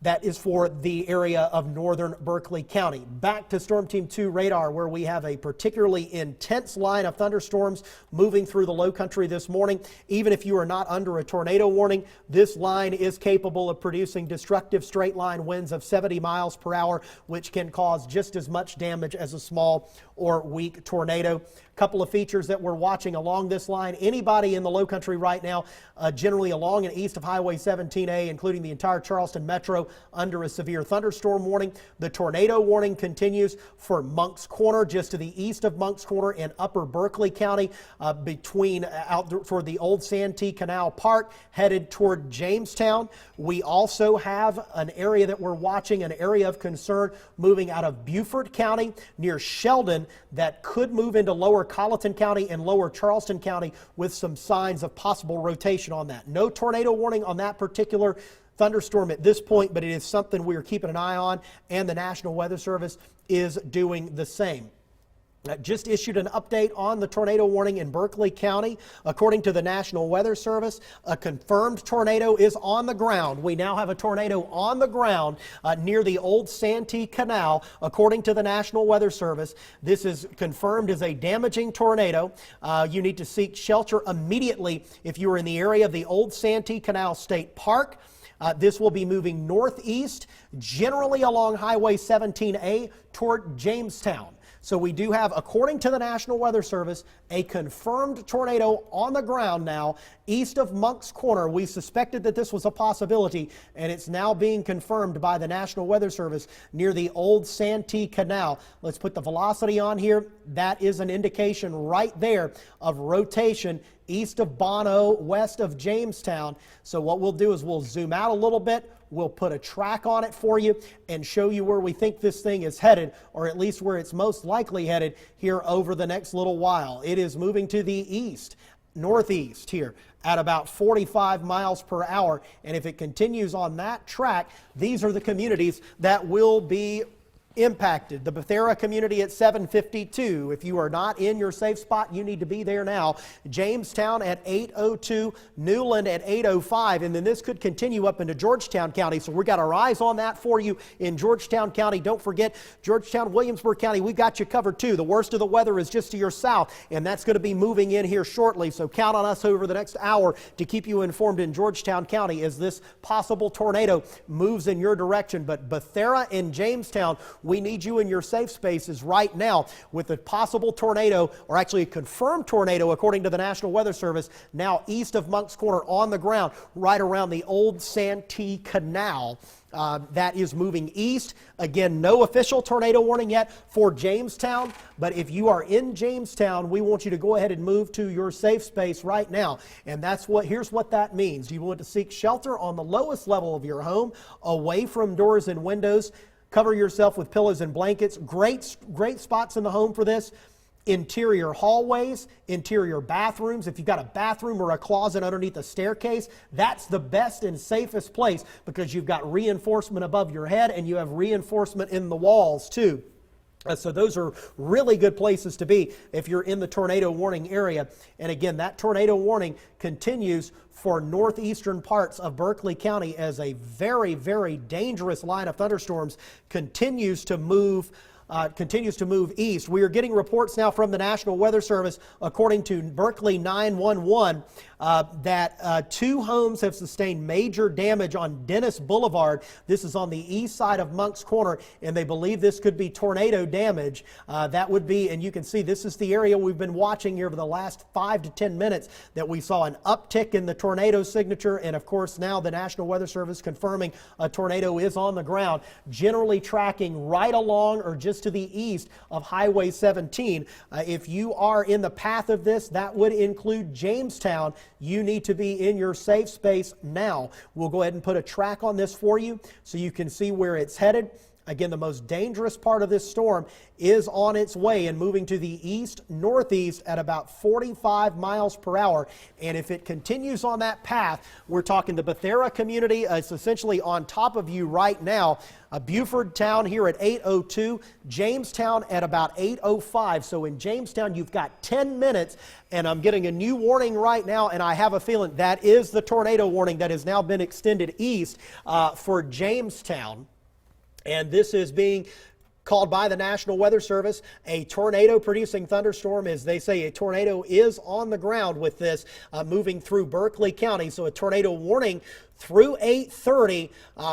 That is for the area of northern Berkeley County. Back to Storm Team 2 radar, where we have a particularly intense line of thunderstorms moving through the low country this morning. Even if you are not under a tornado warning, this line is capable of producing destructive straight line winds of 70 miles per hour, which can cause just as much damage as a small or weak tornado. Couple of features that we're watching along this line. Anybody in the low country right now, generally along and east of Highway 17A, including the entire Charleston Metro, under a severe thunderstorm warning. The tornado warning continues for Moncks Corner, just to the east of Moncks Corner in upper Berkeley County, between out toward the old Santee Canal Park, headed toward Jamestown. We also have an area that we're watching, an area of concern moving out of Beaufort County near Sheldon that could move into lower Colleton County and lower Charleston County, with some signs of possible rotation on that. No tornado warning on that particular thunderstorm at this point, but it is something we are keeping an eye on, and the National Weather Service is doing the same. Just issued an update on the tornado warning in Berkeley County. According to the National Weather Service, a confirmed tornado is on the ground. We now have a tornado on the ground near the old Santee Canal. According to the National Weather Service, this is confirmed as a damaging tornado. You need to seek shelter immediately if you are in the area of the old Santee Canal State Park. This will be moving northeast, generally along Highway 17A toward Jamestown. So we do have, according to the National Weather Service, a confirmed tornado on the ground now east of Moncks Corner. We suspected that this was a possibility, and it's now being confirmed by the National Weather Service near the old Santee Canal. Let's put the velocity on here. That is an indication right there of rotation east of Bono, west of Jamestown. So what we'll do is we'll zoom out a little bit. We'll put a track on it for you and show you where we think this thing is headed, or at least where it's most likely headed here over the next little while. It is moving to the east, northeast here at about 45 miles per hour. And if it continues on that track, these are the communities that will be impacted. The Bethera community at 752. If you are not in your safe spot, you need to be there now. Jamestown at 802, Newland at 805, and then this could continue up into Georgetown County. So we've got our eyes on that for you in Georgetown County. Don't forget, Georgetown, Williamsburg County, we've got you covered too. The worst of the weather is just to your south, and that's going to be moving in here shortly. So count on us over the next hour to keep you informed in Georgetown County as this possible tornado moves in your direction. But Bethera and Jamestown, we need you in your safe spaces right now, with a possible tornado, or actually a confirmed tornado according to the National Weather Service, now east of Moncks Corner on the ground, right around the old Santee Canal. That is moving east. Again, no official tornado warning yet for Jamestown, but if you are in Jamestown, we want you to go ahead and move to your safe space right now. And here's what that means. You want to seek shelter on the lowest level of your home, away from doors and windows. Cover yourself with pillows and blankets. Great spots in the home for this. Interior hallways, interior bathrooms. If you've got a bathroom or a closet underneath a staircase, that's the best and safest place, because you've got reinforcement above your head and you have reinforcement in the walls too. So those are really good places to be if you're in the tornado warning area. And again, that tornado warning continues for northeastern parts of Berkeley County as a very, very dangerous line of thunderstorms continues to move east. We are getting reports now from the National Weather Service, according to Berkeley 911, that 2 homes have sustained major damage on Dennis Boulevard. This is on the east side of Moncks Corner, and they believe this could be tornado damage. That would be, and you can see this is the area we've been watching here for the last 5 to 10 minutes, that we saw an uptick in the tornado signature, and of course now the National Weather Service confirming a tornado is on the ground, generally tracking right along or just to the east of Highway 17. If you are in the path of this, that would include Jamestown. You need to be in your safe space now. We'll go ahead and put a track on this for you so you can see where it's headed. Again, the most dangerous part of this storm is on its way and moving to the east-northeast at about 45 miles per hour. And if it continues on that path, we're talking the Bethera community. It's essentially on top of you right now. Buford Town here at 8:02, Jamestown at about 8:05. So in Jamestown, you've got 10 minutes, and I'm getting a new warning right now, and I have a feeling that is the tornado warning that has now been extended east for Jamestown. And this is being called by the National Weather Service a tornado-producing thunderstorm. As they say, a tornado is on the ground with this moving through Berkeley County. So a tornado warning through 8:30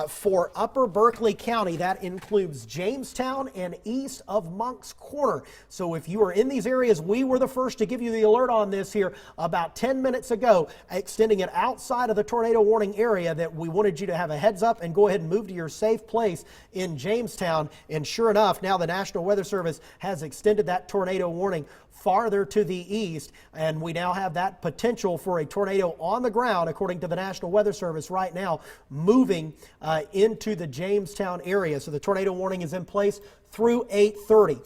for Upper Berkeley County. That includes Jamestown and east of Moncks Corner. So if you are in these areas, we were the first to give you the alert on this here about 10 minutes ago, extending it outside of the tornado warning area, that we wanted you to have a heads up and go ahead and move to your safe place in Jamestown. And sure enough, now the National Weather Service has extended that tornado warning farther to the east, and we now have that potential for a tornado on the ground, according to the National Weather Service right now, moving into the Jamestown area. So the tornado warning is in place through 8:30.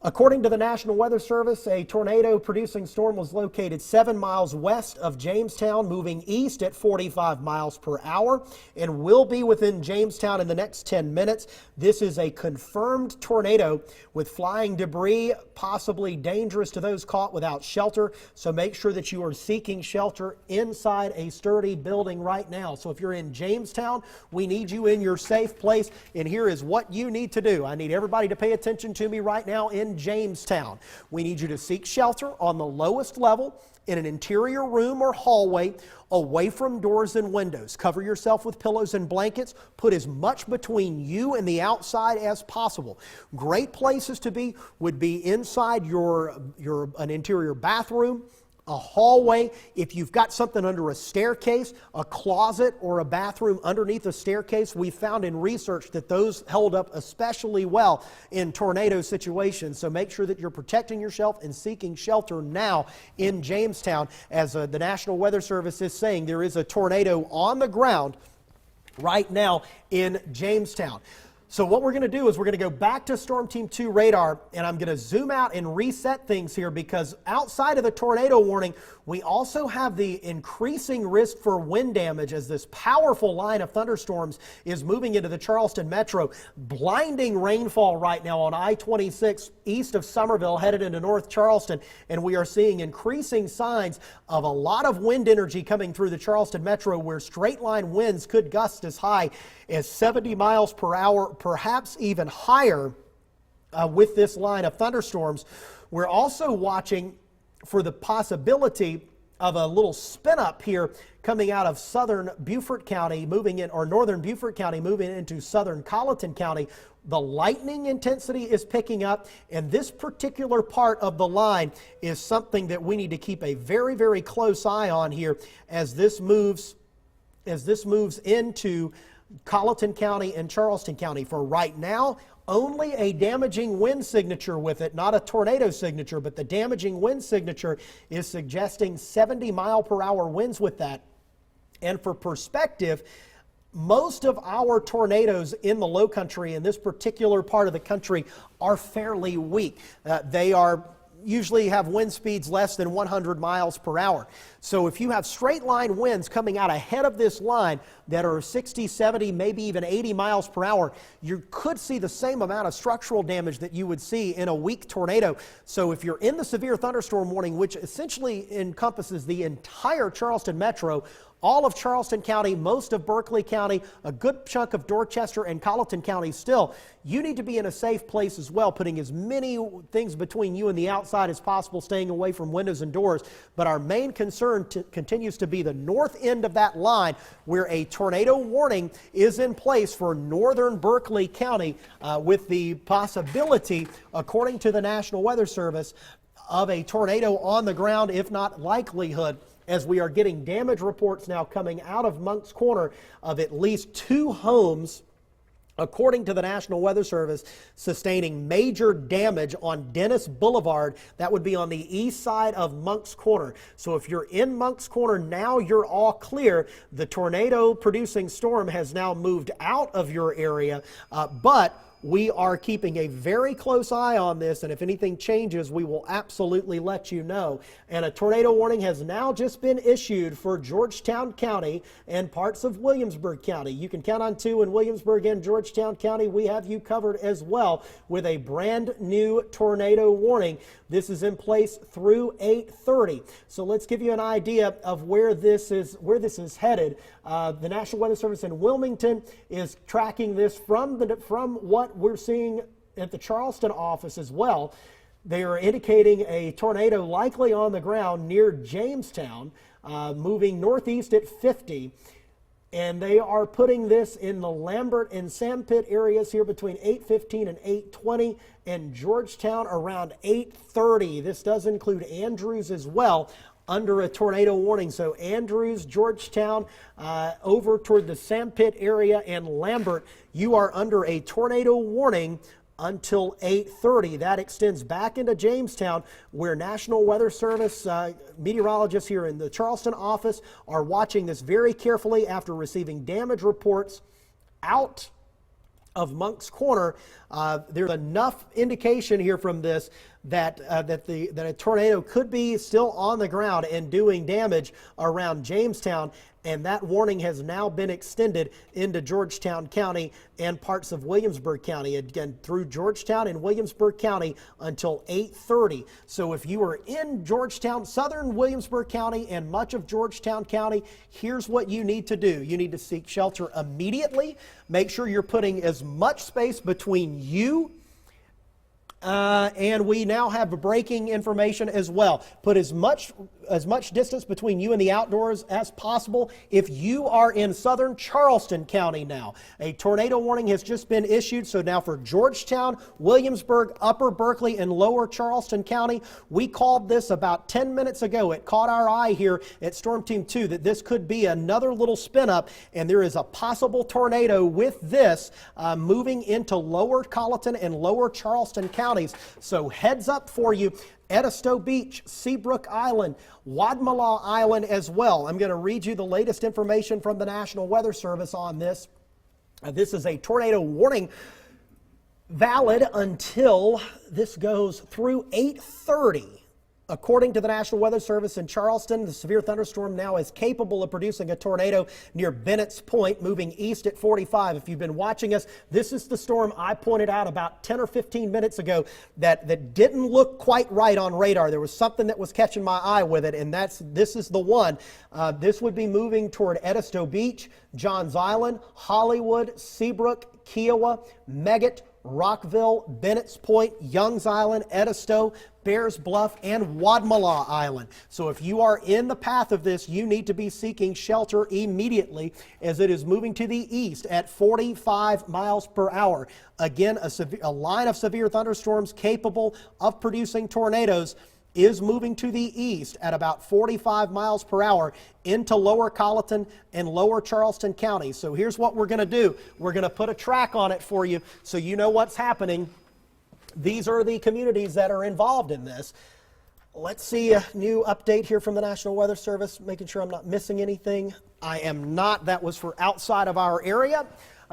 According to the National Weather Service, a tornado-producing storm was located 7 miles west of Jamestown, moving east at 45 miles per hour, and will be within Jamestown in the next 10 minutes. This is a confirmed tornado with flying debris, possibly dangerous to those caught without shelter. So make sure that you are seeking shelter inside a sturdy building right now. So if you're in Jamestown, we need you in your safe place, and here is what you need to do. I need everybody to pay attention to me right now in Jamestown. We need you to seek shelter on the lowest level in an interior room or hallway away from doors and windows. Cover yourself with pillows and blankets. Put as much between you and the outside as possible. Great places to be would be inside an interior bathroom, a hallway. If you've got something under a staircase, a closet, or a bathroom underneath a staircase, we found in research that those held up especially well in tornado situations. So make sure that you're protecting yourself and seeking shelter now in Jamestown. As the National Weather Service is saying, there is a tornado on the ground right now in Jamestown. So what we're going to do is we're going to go back to Storm Team 2 radar, and I'm going to zoom out and reset things here, because outside of the tornado warning, we also have the increasing risk for wind damage as this powerful line of thunderstorms is moving into the Charleston metro. Blinding rainfall right now on I-26 east of Somerville headed into North Charleston, and we are seeing increasing signs of a lot of wind energy coming through the Charleston metro, where straight line winds could gust as high as 70 miles per hour, perhaps even higher with this line of thunderstorms. We're also watching for the possibility of a little spin up here coming out of southern Beaufort County, moving in, or northern Beaufort County, moving into southern Colleton County. The lightning intensity is picking up, and this particular part of the line is something that we need to keep a very, very close eye on here as this moves into Colleton County and Charleston County. For right now, only a damaging wind signature with it, not a tornado signature, but the damaging wind signature is suggesting 70 mile per hour winds with that. And for perspective, most of our tornadoes in the low country, in this particular part of the country, are fairly weak. They usually have wind speeds less than 100 miles per hour. So if you have straight line winds coming out ahead of this line that are 60, 70, maybe even 80 miles per hour, you could see the same amount of structural damage that you would see in a weak tornado. So if you're in the severe thunderstorm warning, which essentially encompasses the entire Charleston metro, all of Charleston County, most of Berkeley County, a good chunk of Dorchester and Colleton County still, you need to be in a safe place as well, putting as many things between you and the outside as possible, staying away from windows and doors. But our main concern continues to be the north end of that line, where a tornado warning is in place for northern Berkeley County, with the possibility, according to the National Weather Service, of a tornado on the ground, if not likelihood, as we are getting damage reports now coming out of Moncks Corner of at least 2 homes, according to the National Weather Service, sustaining major damage on Dennis Boulevard. That would be on the east side of Moncks Corner. So if you're in Moncks Corner now, you're all clear. The tornado-producing storm has now moved out of your area, but we are keeping a very close eye on this, and if anything changes, we will absolutely let you know. And a tornado warning has now just been issued for Georgetown County and parts of Williamsburg County. You can count on 2 in Williamsburg and Georgetown County. We have you covered as well with a brand new tornado warning. This is in place through 8:30. So let's give you an idea of where this is headed. The National Weather Service in Wilmington is tracking this from what we're seeing at the Charleston office as well. They are indicating a tornado likely on the ground near Jamestown, moving northeast at 50. And they are putting this in the Lambert and Sandpit areas here between 8:15 and 8:20, and Georgetown around 8:30. This does include Andrews as well, under a tornado warning. So Andrews, Georgetown, over toward the Sandpit area, and Lambert, you are under a tornado warning until 8:30. That extends back into Jamestown, where National Weather Service meteorologists here in the Charleston office are watching this very carefully after receiving damage reports out of Moncks Corner. There's enough indication here from this that a tornado could be still on the ground and doing damage around Jamestown, and that warning has now been extended into Georgetown County and parts of Williamsburg County, again through Georgetown and Williamsburg County until 8:30. So if you are in Georgetown, southern Williamsburg County, and much of Georgetown County, here's what you need to do. You need to seek shelter immediately. Make sure you're putting as much space between you and we now have breaking information as well. Put as much distance between you and the outdoors as possible. If you are in southern Charleston County now, a tornado warning has just been issued. So now for Georgetown, Williamsburg, Upper Berkeley, and Lower Charleston County, we called this about 10 minutes ago. It caught our eye here at Storm Team 2 that this could be another little spin up, and there is a possible tornado with this moving into Lower Colleton and Lower Charleston counties. So heads up for you. Edisto Beach, Seabrook Island, Wadmalaw Island as well. I'm going to read you the latest information from the National Weather Service on this. This is a tornado warning valid until this goes through 8:30. According to the National Weather Service in Charleston, the severe thunderstorm now is capable of producing a tornado near Bennett's Point, moving east at 45. If you've been watching us, this is the storm I pointed out about 10 or 15 minutes ago that didn't look quite right on radar. There was something that was catching my eye with it, and this is the one. This would be moving toward Edisto Beach, Johns Island, Hollywood, Seabrook, Kiowa, Meggett, Rockville, Bennett's Point, Youngs Island, Edisto, Bears Bluff, and Wadmalaw Island. So if you are in the path of this, you need to be seeking shelter immediately, as it is moving to the east at 45 miles per hour. Again, a line of severe thunderstorms capable of producing tornadoes is moving to the east at about 45 miles per hour into Lower Colleton and Lower Charleston counties. So here's what we're going to do. We're going to put a track on it for you so you know what's happening. These are the communities that are involved in this. Let's see a new update here from the National Weather Service, making sure I'm not missing anything. I am not. That was for outside of our area.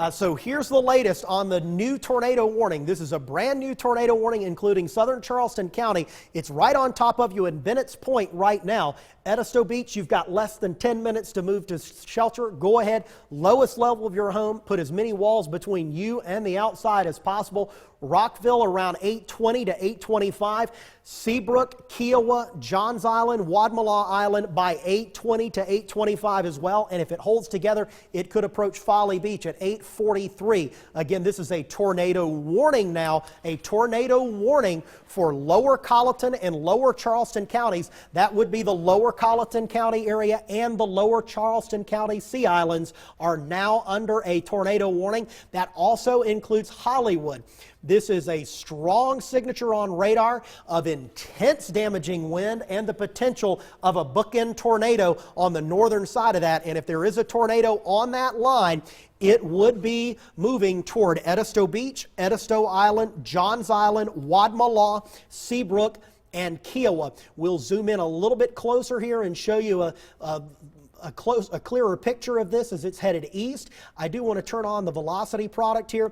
So here's the latest on the new tornado warning. This is a brand new tornado warning, including southern Charleston County. It's right on top of you in Bennett's Point right now. Edisto Beach, you've got less than 10 minutes to move to shelter. Go ahead, lowest level of your home, put as many walls between you and the outside as possible. Rockville around 8:20 to 8:25. Seabrook, Kiowa, Johns Island, Wadmalaw Island by 8:20 to 8:25 as well. And if it holds together, it could approach Folly Beach at 8:43. Again, this is a tornado warning now, a tornado warning for Lower Colleton and Lower Charleston counties. That would be the Lower Colleton County area, and the Lower Charleston County Sea Islands are now under a tornado warning. That also includes Hollywood. This is a strong signature on radar of intense damaging wind and the potential of a bookend tornado on the northern side of that. And if there is a tornado on that line, it would be moving toward Edisto Beach, Edisto Island, Johns Island, Wadmalaw, Seabrook, and Kiowa. We'll zoom in a little bit closer here and show you a a clearer picture of this as it's headed east. I do want to turn on the velocity product here.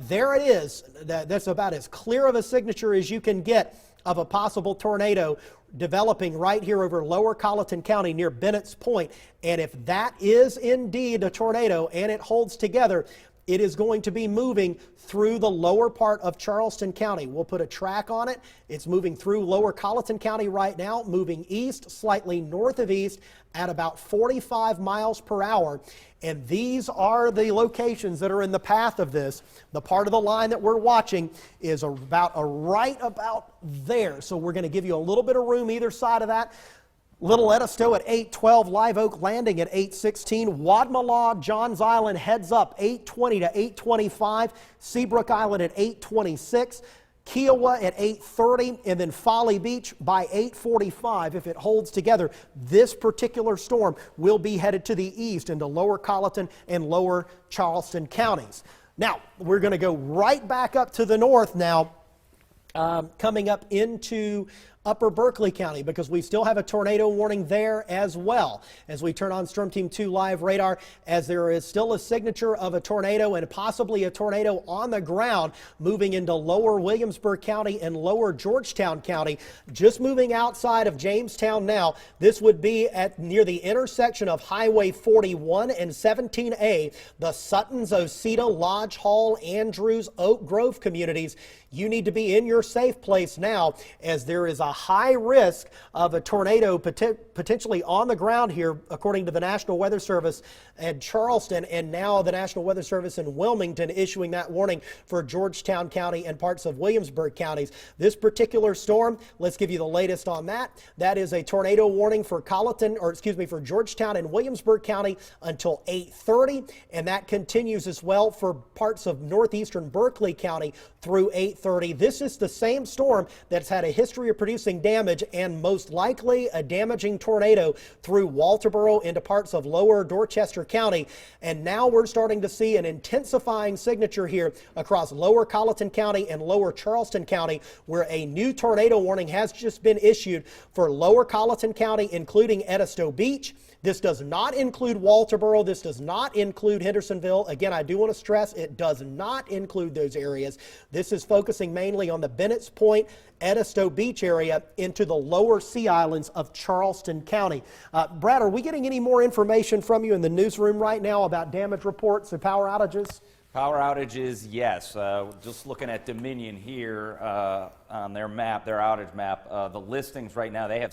There it is. That's about as clear of a signature as you can get of a possible tornado developing right here over Lower Colleton County near Bennett's Point. And if that is indeed a tornado and it holds together, it is going to be moving through the lower part of Charleston County. We'll put a track on it. It's moving through Lower Colleton County right now, moving east, slightly north of east at about 45 miles per hour. And these are the locations that are in the path of this. The part of the line that we're watching is right about there. So we're going to give you a little bit of room either side of that. Little Edisto at 812, Live Oak Landing at 816, Wadmalaw, Johns Island heads up 820 to 825, Seabrook Island at 826, Kiowa at 8:30, and then Folly Beach by 8:45. If it holds together, this particular storm will be headed to the east into Lower Colleton and Lower Charleston counties. Now, we're going to go right back up to the north now, coming up into Upper Berkeley County, because we still have a tornado warning there as well. As we turn on Storm Team 2 live radar, as there is still a signature of a tornado and possibly a tornado on the ground moving into Lower Williamsburg County and Lower Georgetown County, just moving outside of Jamestown now. This would be at near the intersection of Highway 41 and 17A, the Suttons, Osita, Lodge Hall, Andrews, Oak Grove communities. You need to be in your safe place now, as there is a high risk of a tornado potentially on the ground here, according to the National Weather Service at Charleston, and now the National Weather Service in Wilmington issuing that warning for Georgetown County and parts of Williamsburg counties. This particular storm, let's give you the latest on that. That is a tornado warning for for Georgetown and Williamsburg County until 8:30, and that continues as well for parts of northeastern Berkeley County through 8:30. This is the same storm that's had a history of producing damage, and most likely a damaging tornado through Walterboro into parts of Lower Dorchester County. And now we're starting to see an intensifying signature here across Lower Colleton County and Lower Charleston County, where a new tornado warning has just been issued for Lower Colleton County, including Edisto Beach. This does not include Walterboro. This does not include Hendersonville. Again, I do want to stress it does not include those areas. This is focusing mainly on the Bennett's Point, Edisto Beach area into the lower Sea Islands of Charleston County. Brad, are we getting any more information from you in the newsroom right now about damage reports and power outages?
Power outages, yes. Just looking at Dominion here on their map, their outage map, the listings right now, they have